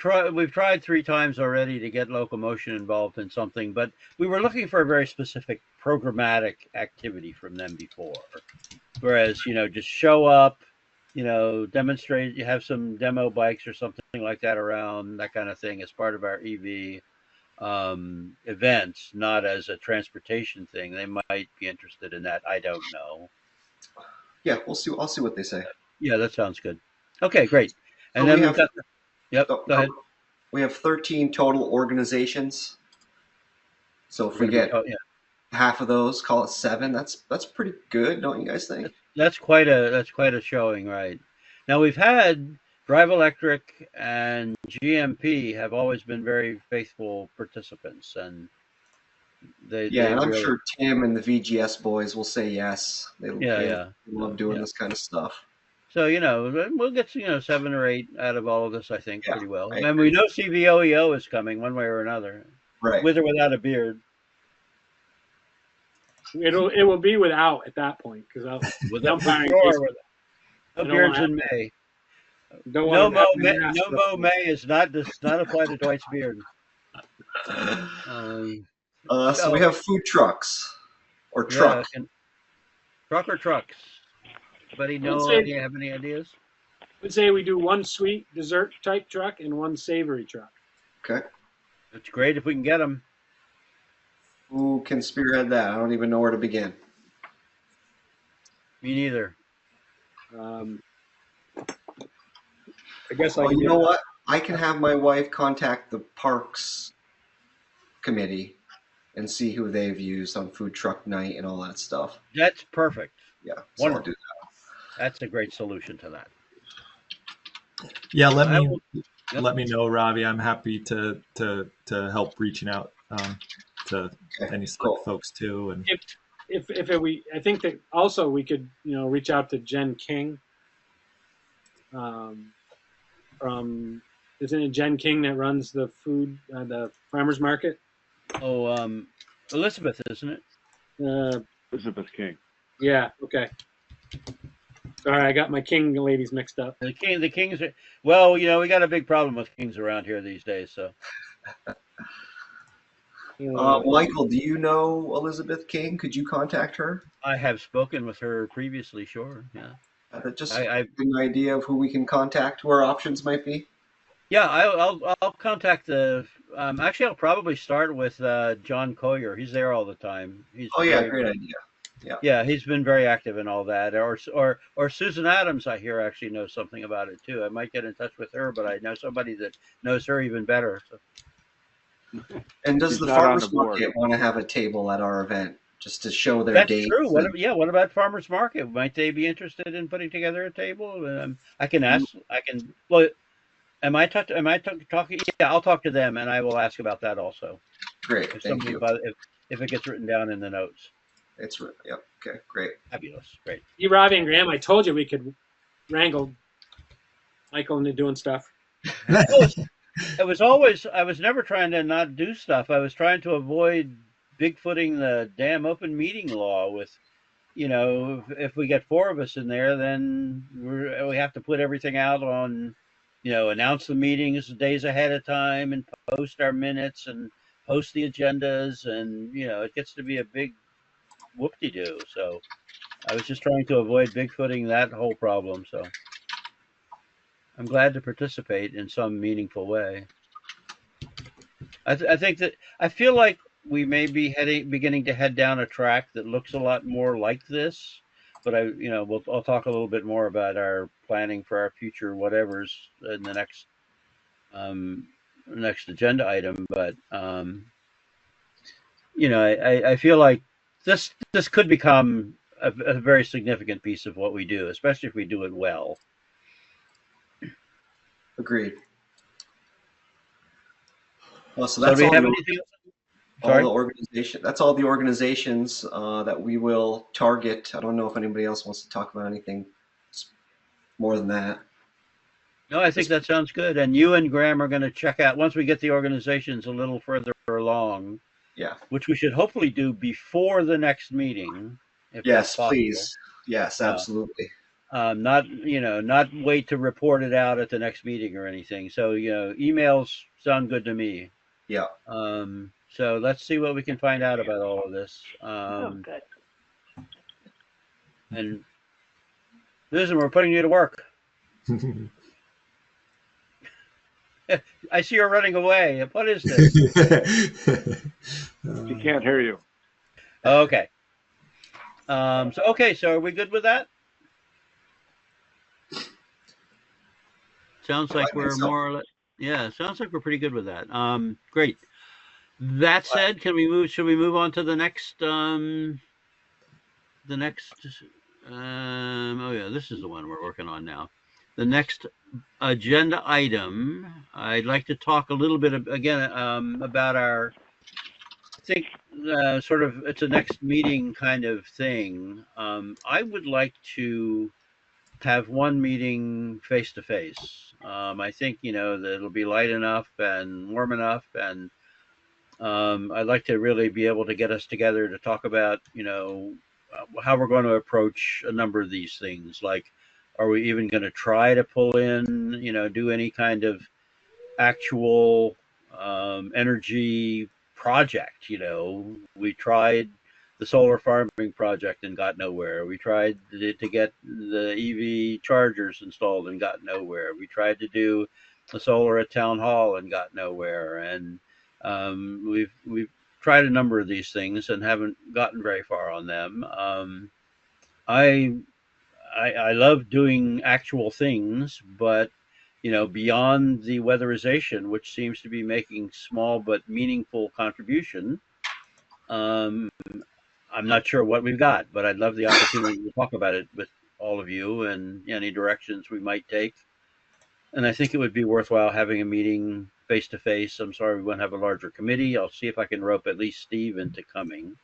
A: tried 3 times already to get locomotion involved in something, but we were looking for a very specific programmatic activity from them before. Whereas, just show up, demonstrate, you have some demo bikes or something like that around, that kind of thing as part of our EV events, not as a transportation thing. They might be interested in that. I don't know.
C: Yeah, we'll see. I'll see what they say.
A: Yeah, that sounds good. Okay, great. And
C: So
A: then we've got, yep, go ahead.
C: We have 13 total organizations. So if we get half of those, call it 7. That's pretty good, don't you guys think?
A: That's quite a showing, right? Now we've had Drive Electric and GMP have always been very faithful participants, and
C: and I'm sure Tim and the VGS boys will say yes. They love doing this kind of stuff.
A: So we'll get 7 or 8 out of all of this, I think, pretty well. And we know CVOEO is coming one way or another,
C: right?
A: With or without a beard.
E: It will be without at that point because I'm firing.
A: No
E: I don't want
A: beards
E: to
A: in May.
E: don't
A: No
E: want to
A: Mo
E: have
A: May,
E: an ass
A: no
E: for
A: Mo May does not apply to Dwight's beard.
C: So we have food trucks or
A: Yeah,
C: truck.
A: truck or trucks. Anybody
E: I would
A: know
E: say
A: any have any ideas?
E: we do one sweet dessert type truck and one savory truck.
C: Okay.
A: It's great if we can get them.
C: Who can spearhead that? I don't even know where to begin.
A: Me neither.
E: Um, I guess I
C: Well,
E: can
C: you
E: do
C: know
E: that.
C: what? I can have my wife contact the Parks Committee and see who they've used on food truck night and all that stuff.
A: That's perfect.
C: Yeah, so I'll
A: Wonderful.
C: do that.
A: That's a great solution to that.
B: Yeah, let
A: I
B: me
A: will. Yep.
B: let me know, Ravi. I'm happy to help reaching out to
C: Okay,
B: any select
C: cool.
B: folks too. And
E: I think that also we could reach out to Jen King. From isn't it Jen King that runs the farmers market?
A: Oh, Elizabeth, isn't it?
D: Elizabeth King.
E: Yeah. Okay. Sorry, I got my King ladies mixed up.
A: The kings are. Well, we got a big problem with kings around here these days. So
C: Michael, do you know Elizabeth King? Could you contact her?
A: I have spoken with her previously. Sure. Yeah.
C: Just
A: I
C: an idea of who we can contact, who our options might be.
A: Yeah, I'll contact the. Actually, I'll probably start with John Collier. He's there all the time. He's
C: Oh yeah,
A: very,
C: great idea. Yeah.
A: yeah, he's been very active in all that. Or Susan Adams, I hear actually knows something about it too. I might get in touch with her, but I know somebody that knows her even better. So.
C: And does
D: She's
C: the
D: not on
C: farmers
D: the board.
C: market want to have a table at our event just to show their
A: That's
C: dates?
A: true. What about farmers market? Might they be interested in putting together a table? I can ask. Well, am I talking? Yeah, I'll talk to them, and I will ask about that also.
C: Great,
A: If
C: thank you.
A: if it gets written down in the notes.
C: Yep. Okay, great.
A: Fabulous, great.
E: You, Ravi and Graham, I told you we could wrangle Michael into doing stuff.
A: It was always, I was never trying to not do stuff. I was trying to avoid bigfooting the damn open meeting law with, if we get 4 of us in there, then we have to put everything out on, announce the meetings days ahead of time and post our minutes and post the agendas. And, it gets to be a big whoop-de-doo. So I was just trying to avoid bigfooting that whole problem. So I'm glad to participate in some meaningful way. I think that I feel like we may be beginning to head down a track that looks a lot more like this. But I'll talk a little bit more about our planning for our future whatevers in the next agenda item. But I feel like this could become a very significant piece of what we do, especially if we do it well.
C: Agreed. Well, so
A: So
C: that's
A: do we
C: all
A: have
C: the,
A: anything else?
C: all
A: Sorry?
C: the organization. That's all the organizations that we will target. I don't know if anybody else wants to talk about anything more than that.
A: No, I think that sounds good. And you and Graham are going to check out once we get the organizations a little further along.
C: Yeah.
A: Which we should hopefully do before the next meeting, if
C: Yes,
A: that's possible.
C: please. Yes, absolutely.
A: Not wait to report it out at the next meeting or anything. So emails sound good to me.
C: Yeah.
A: So let's see what we can find out about all of this.
F: Good.
A: And Susan, we're putting you to work. I see you're running away. What is this?
D: She can't hear you.
A: Okay. So are we good with that? Sounds like we're more or less. Yeah, sounds like we're pretty good with that. Great. That said, should we move on to the next? Oh yeah, this is the one we're working on now. The next agenda item. I'd like to talk a little bit again about our. I think sort of it's a next meeting kind of thing. I would like to have one meeting face to face. I think that it'll be light enough and warm enough, and I'd like to really be able to get us together to talk about how we're going to approach a number of these things, like Are we even going to try to pull in, do any kind of actual energy project? We tried the solar farming project and got nowhere. We tried to get the EV chargers installed and got nowhere. We tried to do the solar at town hall and got nowhere. And we've tried a number of these things and haven't gotten very far on them. I I love doing actual things, but beyond the weatherization, which seems to be making small but meaningful contribution, um, I'm not sure what we've got. But I'd love the opportunity to talk about it with all of you and any directions we might take. And I think it would be worthwhile having a meeting face to face. I'm sorry we won't have a larger committee. I'll see if I can rope at least Steve into coming.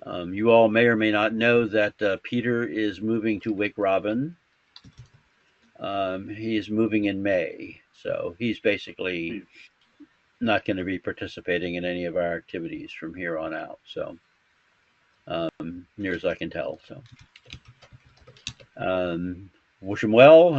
A: You all may or may not know that Peter is moving to Wake Robin. He is moving in May, so he's basically not going to be participating in any of our activities from here on out. So, near as I can tell. So, wish him well.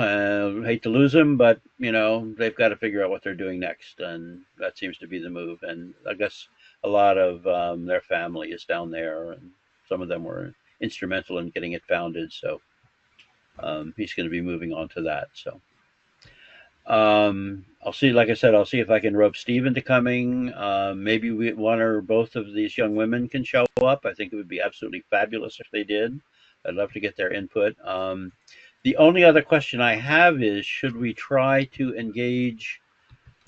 A: Hate to lose him, but they've got to figure out what they're doing next, and that seems to be the move. And I guess a lot of their family is down there, and some of them were instrumental in getting it founded. So, he's going to be moving on to that. So. I'll see. Like I said, I'll see if I can rope Steve into coming. Maybe one or both of these young women can show up. I think it would be absolutely fabulous if they did. I'd love to get their input. The only other question I have is, should we try to engage,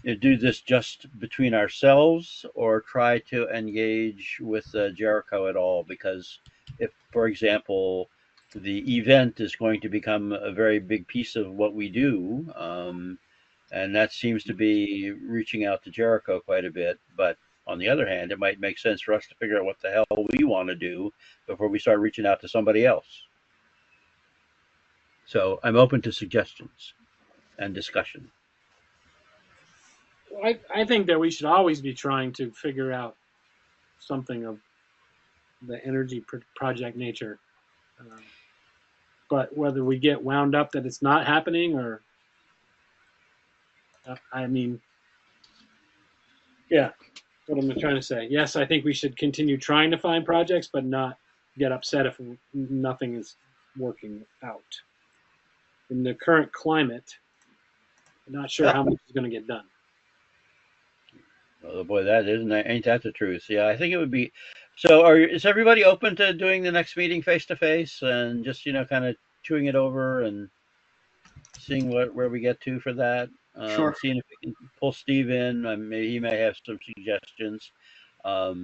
A: do this just between ourselves, or try to engage with Jericho at all? Because if, for example, the event is going to become a very big piece of what we do, and that seems to be reaching out to Jericho quite a bit. But on the other hand, it might make sense for us to figure out what the hell we want to do before we start reaching out to somebody else. So I'm open to suggestions and discussion.
E: I think that we should always be trying to figure out something of the energy project nature. But whether we get wound up that it's not happening, or I mean, yeah, what I'm trying to say. Yes, I think we should continue trying to find projects, but not get upset if nothing is working out. In the current climate, I'm not sure how much is going to get done.
A: Oh boy, ain't that the truth? Yeah, I think it would be. So, is everybody open to doing the next meeting face to face and just kind of chewing it over and seeing where we get to for that?
C: Sure.
A: Seeing if we can pull Steve in. He may have some suggestions. I've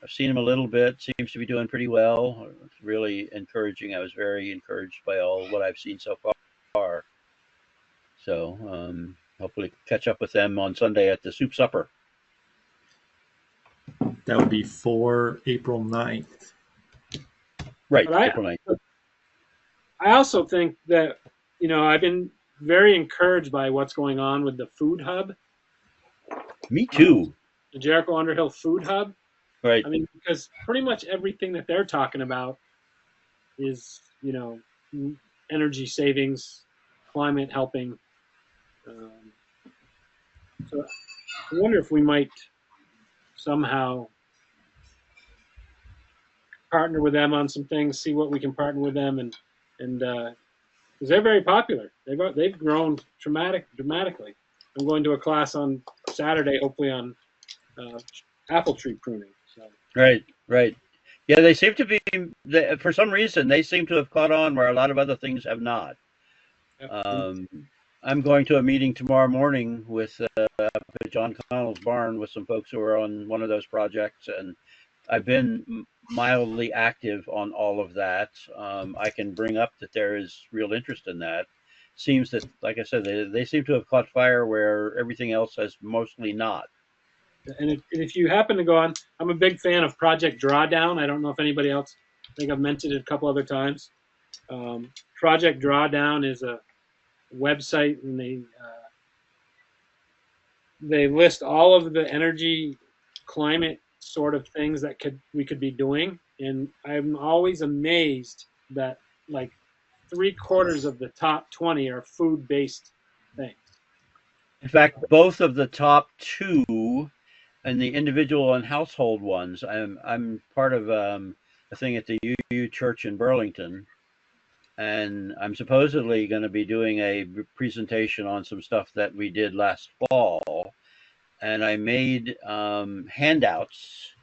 A: seen him a little bit. Seems to be doing pretty well. It's really encouraging. I was very encouraged by all what I've seen so far. So hopefully catch up with them on Sunday at the soup supper.
B: That would be for April 9th.
A: Right, April 9th.
E: I also think that, I've been very encouraged by what's going on with the food hub.
A: Me too.
E: The Jericho Underhill food hub.
A: Right.
E: I mean, because pretty much everything that they're talking about is, energy savings, climate helping. So I wonder if we might somehow partner with them on some things, see what we can partner with them, and because they're very popular. They've grown dramatically. I'm going to a class on Saturday, hopefully on apple tree pruning. So.
A: Right. Yeah, they seem to be. For some reason, they seem to have caught on where a lot of other things have not. I'm going to a meeting tomorrow morning with John Connell's barn with some folks who are on one of those projects, and I've been mildly active on all of that. I can bring up that there is real interest in that. Seems that, like I said, they seem to have caught fire where everything else has mostly not.
E: And if you happen to go on, I'm a big fan of Project Drawdown. I don't know if anybody else, I think I've mentioned it a couple other times. Project Drawdown is a website, and they list all of the energy, climate sort of things that we could be doing. And I'm always amazed that, like, 3/4 of the top 20 are food-based things.
A: In fact, both of the top two and the individual and household ones. I'm part of a thing at the UU Church in Burlington, and I'm supposedly going to be doing a presentation on some stuff that we did last fall. And I made handouts,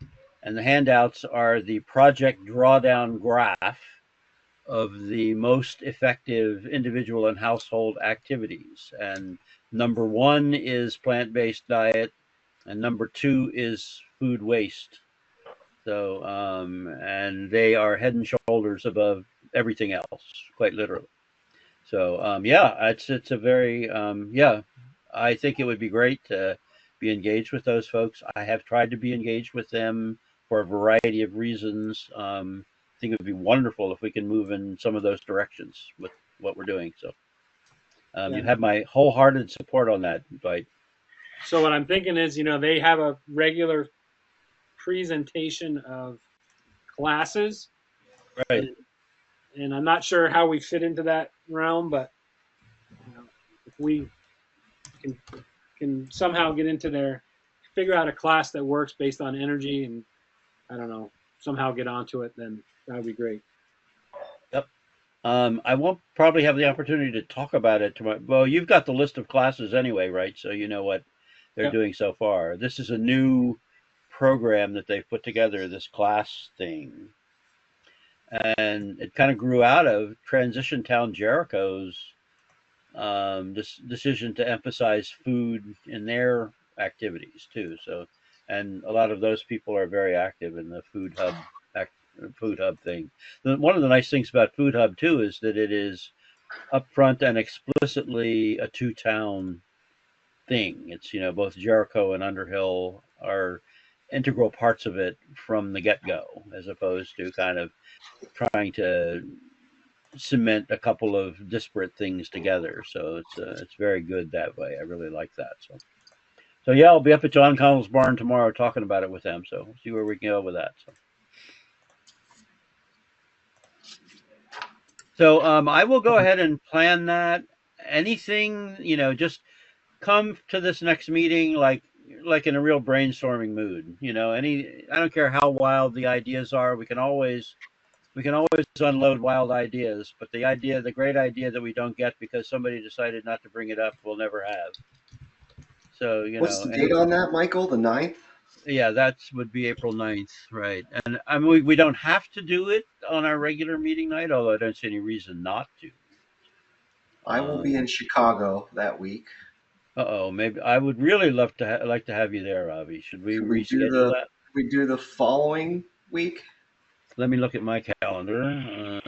A: and the handouts are the project drawdown graph of the most effective individual and household activities. And number one is plant-based diet, and number two is food waste. So, and they are head and shoulders above everything else, quite literally. So, yeah, it's a very, yeah, I think it would be great to be engaged with those folks. I have tried to be engaged with them for a variety of reasons. I think it would be wonderful if we can move in some of those directions with what we're doing. So, you have my wholehearted support on that, Dwight.
E: So what I'm thinking is, they have a regular presentation of classes,
A: Right.
E: and I'm not sure how we fit into that realm, but if we can somehow get into there, figure out a class that works based on energy, and I don't know, somehow get onto it, then that would be great.
A: Yep. I won't probably have the opportunity to talk about it tomorrow. Well, you've got the list of classes anyway, right? So you know what they're doing so far. This is a new program that they've put together, this class thing. And it kind of grew out of Transition Town Jericho's this decision to emphasize food in their activities too. So, and a lot of those people are very active in the food hub thing. One of the nice things about Food Hub too is that it is upfront and explicitly a two-town thing. It's both Jericho and Underhill are integral parts of it from the get-go, as opposed to kind of trying to cement a couple of disparate things together. So it's very good that way. I really like that. So yeah, I'll be up at John Connell's barn tomorrow talking about it with them. So we'll see where we can go with that. So I will go ahead and plan that. Anything, just come to this next meeting like in a real brainstorming mood. I don't care how wild the ideas are. We can always unload wild ideas, but the great idea that we don't get because somebody decided not to bring it up, we'll never have. So
C: what's the date on that, Michael? The 9th?
A: Yeah, that would be April 9th, right? And I mean, we don't have to do it on our regular meeting night, although I don't see any reason not to.
C: I will be in Chicago that week.
A: Maybe I would really like to have you there, Avi. Should we reschedule that?
C: We do the following week.
A: Let me look at my calendar.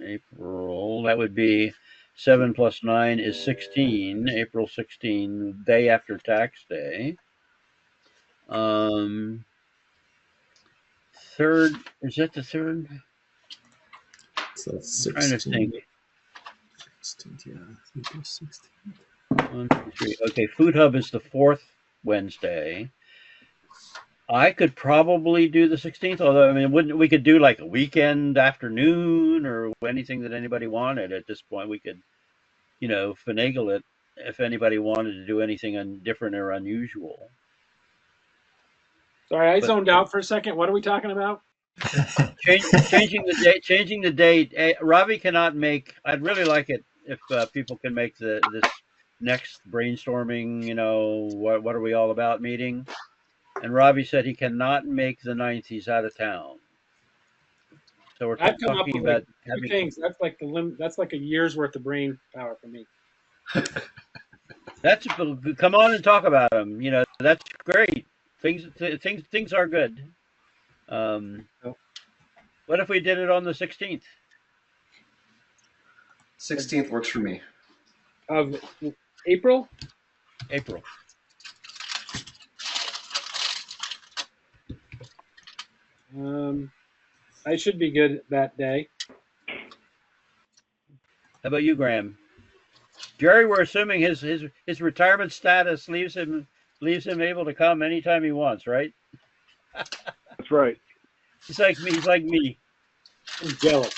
A: April, that would be 7 plus 9 is 16. April 16, day after tax day. Third, is that the third?
B: So
A: I'm
B: 16.
A: trying to think.
B: 16th, yeah. April 16th.
A: 1, 2, 3. Okay, Food Hub is the fourth Wednesday. I could probably do the 16th, although I mean, we could do like a weekend afternoon or anything that anybody wanted at this point. We could, finagle it if anybody wanted to do anything different or unusual.
E: Sorry, I zoned out for a second. What are we talking about?
A: Changing the date. Ravi cannot make. I'd really like it if people can make this next brainstorming. What are we all about meeting. And Ravi said he cannot make the 9th. He's out of town. So we're talking about
E: two things. That's like that's like a year's worth of brain power for me.
A: Come on and talk about them. That's great. Things are good. What if we did it on the 16th?
C: 16th works for me.
E: Of April?
A: April.
E: I should be good that day.
A: How about you, Graham? Jerry, we're assuming his retirement status leaves him able to come anytime he wants, right?
D: That's right.
A: He's like me.
E: I'm jealous.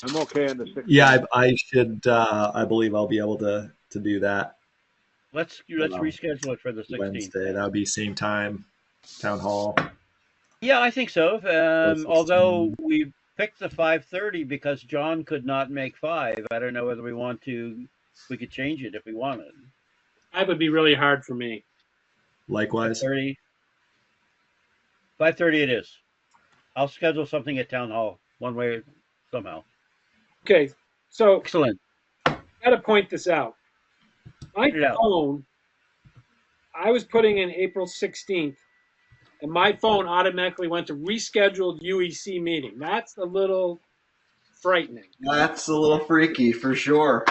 D: I'm okay on the 16th.
B: Yeah, I should. I believe I'll be able to do that.
A: Let's reschedule it for the 16th.
B: Wednesday. That would be same time, town hall.
A: Yeah, I think so. Although
B: 16.
A: we picked the 5:30 because John could not make 5. I don't know whether we could change it if we wanted.
E: That would be really hard for me.
B: Likewise.
A: 5:30. 5:30 it is. I'll schedule something at town hall one way somehow.
E: Okay, so
A: Excellent.
E: I got to point this out. My
A: Point it out.
E: phone, I was putting in April 16th, and my phone automatically went to rescheduled UEC meeting. That's a little frightening.
C: That's a little freaky for sure.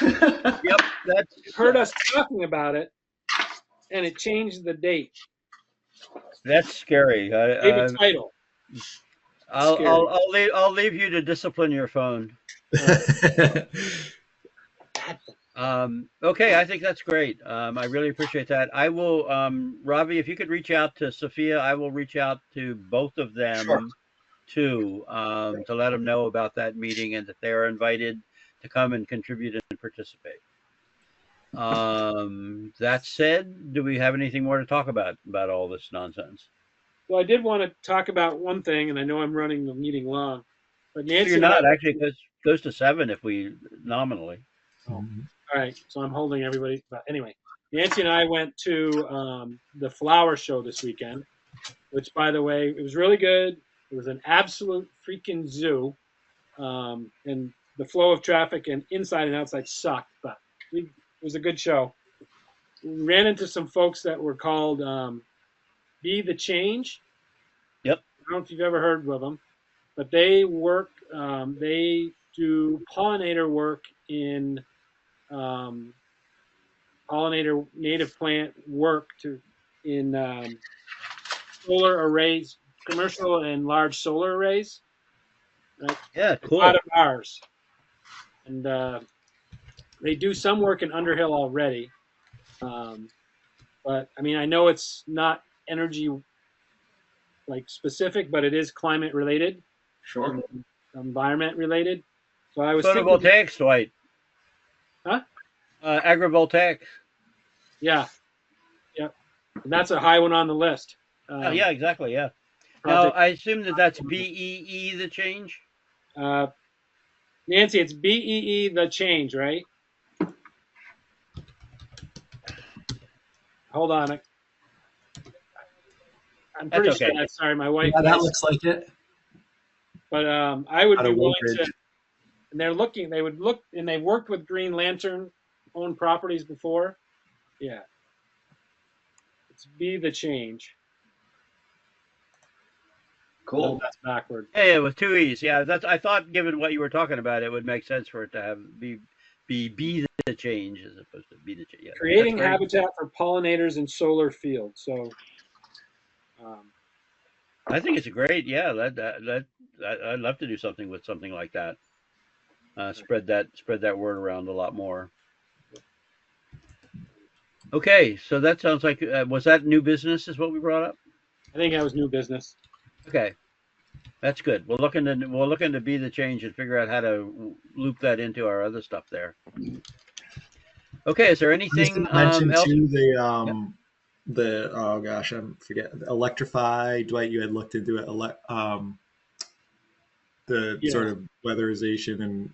A: Yep, that's
E: You heard us talking about it, and it changed the date.
A: That's scary.
E: Gave a title.
A: I'll leave you to discipline your phone. Okay, I think that's great. I really appreciate that. I will, Ravi, if you could reach out to Sophia, I will reach out to both of them
C: Sure.
A: too, to let them know about that meeting and that they are invited to come and contribute and participate. That said, do we have anything more to talk about all this nonsense?
E: Well, I did want to talk about one thing, and I know I'm running the meeting long, but Nancy.
A: You're not actually, because it goes to 7 if we nominally.
E: All right, so I'm holding everybody. But anyway, Nancy and I went to the flower show this weekend, which, by the way, it was really good. It was an absolute freaking zoo, and the flow of traffic and inside and outside sucked, but it was a good show. We ran into some folks that were called Be the Change.
A: Yep.
E: I don't know if you've ever heard of them, but they work. They do pollinator work in pollinator native plant work in solar arrays, commercial and large solar arrays. Right?
A: Yeah, cool.
E: A lot of ours, and they do some work in Underhill already. But I mean, I know it's not energy like specific, but it is climate related,
C: Sure.
E: environment related. So I was
A: Photovoltaics, Dwight.
E: Huh?
A: Agrivoltaics.
E: Yeah. Yep. And that's a high one on the list.
A: Yeah, exactly. Yeah. Now, I assume that's BEE, the change?
E: Nancy, it's BEE, the change, right? Hold on. I'm pretty
A: That's okay.
E: sure. Sorry, my wife.
B: Yeah, that looks like it.
E: But I would
B: Out
E: be
B: of
E: willing
B: Woodbridge.
E: to. And they're looking. They would look, and they've worked with Green Lantern owned properties before. Yeah. It's Be the Change.
C: Cool.
E: No, that's backward.
A: Yeah, with 2 E's. Yeah, I thought, given what you were talking about, it would make sense for it to have be the change as opposed to be the change. Yeah,
E: Creating habitat for pollinators in solar fields. So.
A: I think it's a great. Yeah, I'd love to do something with something like that. Spread that word around a lot more. Okay, so that sounds like was that new business? Is what we brought up?
E: I think that was new business.
A: Okay, that's good. We'll look into Be the Change and figure out how to loop that into our other stuff there. Okay, is there anything else?
B: Too, the oh gosh, I forget. Electrify, Dwight, you had looked into it. The sort of weatherization and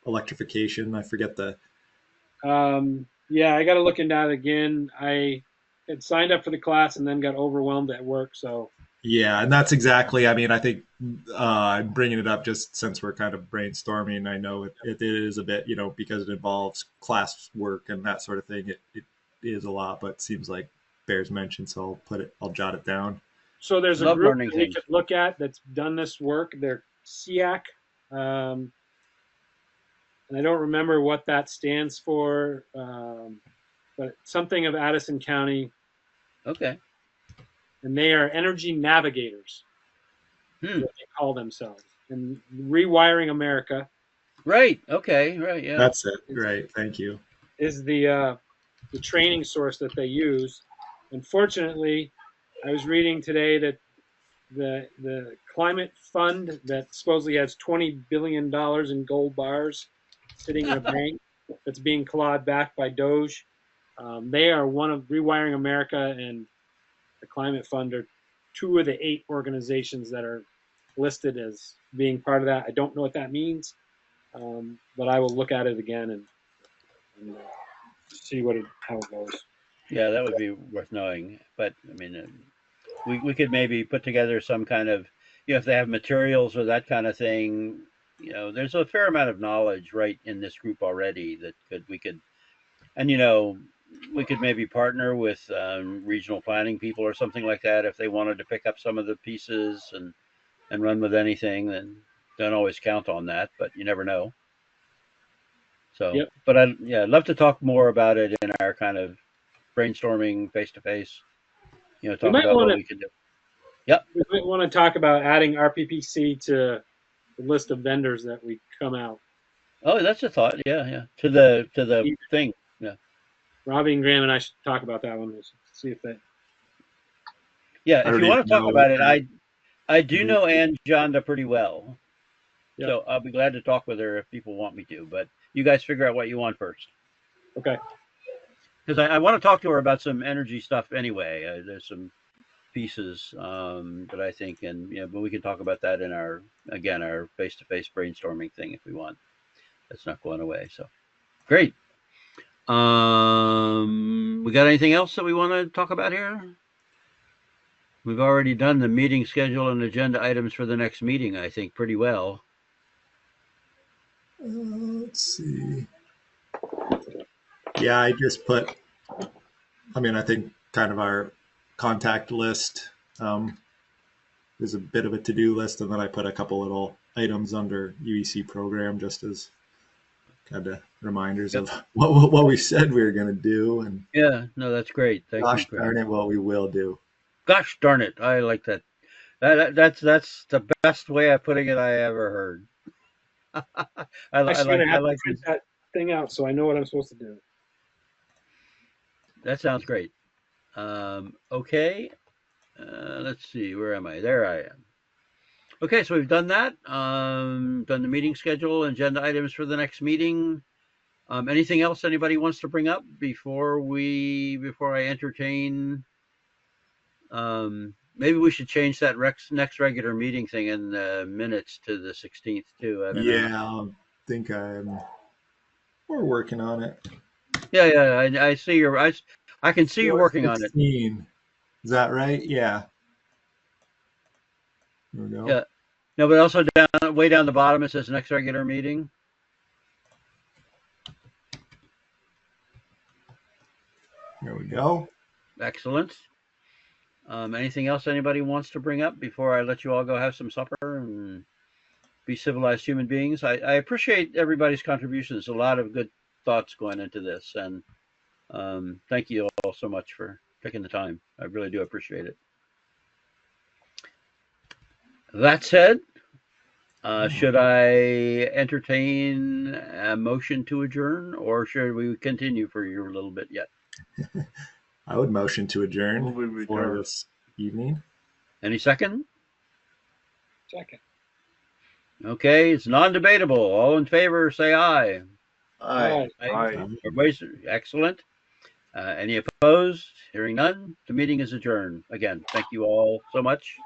B: electrification. I forget the.
E: Yeah, I got to look into that again. I had signed up for the class and then got overwhelmed at work. So.
B: Yeah, and that's exactly. I mean, I think I'm bringing it up just since we're kind of brainstorming. I know it is a bit, because it involves class work and that sort of thing. It is a lot, but it seems like bears mentioned, so I'll jot it down.
E: So there's a group that we could look at that's done this work. They're SEAC, and I don't remember what that stands for, but something of Addison County.
A: Okay.
E: And they are energy navigators, what they call themselves, and Rewiring America.
A: Right. Okay. Right. Yeah.
B: That's it. Right. Thank you.
E: Is the training source that they use. Unfortunately, I was reading today that the climate fund that supposedly has $20 billion in gold bars sitting in a bank that's being clawed back by Doge. They are one of Rewiring America and the Climate Fund are two of the 8 organizations that are listed as being part of that. I don't know what that means, but I will look at it again and see how it goes.
A: Yeah, that would be worth knowing. But I mean, we could maybe put together some kind of, if they have materials or that kind of thing. There's a fair amount of knowledge right in this group already that we could, and we could maybe partner with regional planning people or something like that if they wanted to pick up some of the pieces and run with anything. Then don't always count on that, but you never know. So,
E: Yep.
A: but I'd love to talk more about it in our kind of brainstorming face to face. Talk about what we can do. Yep.
E: We might want to talk about adding RPPC to the list of vendors that we come out.
A: Oh, that's a thought. Yeah. To the thing. Yeah.
E: Robbie and Graham and I should talk about that one. See if they.
A: Yeah, if you want to talk about it, I do know Ann Jonda pretty well. Yep. So I'll be glad to talk with her if people want me to. But you guys figure out what you want first.
E: Okay.
A: Because I want to talk to her about some energy stuff anyway. There's some pieces that I think, but we can talk about that in our face-to-face brainstorming thing if we want. That's not going away. So great. We got anything else that we want to talk about here? We've already done the meeting schedule and agenda items for the next meeting, I think, pretty well.
B: Let's see. Yeah, I just put, I think kind of our contact list is a bit of a to-do list, and then I put a couple little items under UEC program just as kind of reminders of what we said we were going to do. And
A: yeah, no, that's great. Thank you.
B: Gosh darn it, what we will do.
A: Gosh darn it, I like that. That's the best way of putting it I ever heard. I like
E: print that thing out so I know what I'm supposed to do.
A: That sounds great. Okay. Let's see. Where am I? There I am. Okay, so we've done that. Done the meeting schedule, agenda items for the next meeting. Anything else anybody wants to bring up before I entertain? Maybe we should change that next regular meeting thing in the minutes to the 16th too. I don't know.
B: I think we're working on it.
A: Yeah. I see I can see you working on it.
B: Is that right? Yeah. There we go.
A: Yeah. No, but also way down the bottom it says next regular meeting.
B: There we go.
A: Excellent. Anything else anybody wants to bring up before I let you all go have some supper and be civilized human beings? I appreciate everybody's contributions. A lot of good thoughts going into this, and thank you all so much for taking the time. I really do appreciate it. That said, should I entertain a motion to adjourn, or should we continue for a little bit yet?
B: I would motion to adjourn for this evening.
A: Any second?
E: Second.
A: Okay, it's non-debatable. All in favor, say aye.
C: Aye.
A: Everybody's excellent. Any opposed? Hearing none, the meeting is adjourned. Again, thank you all so much.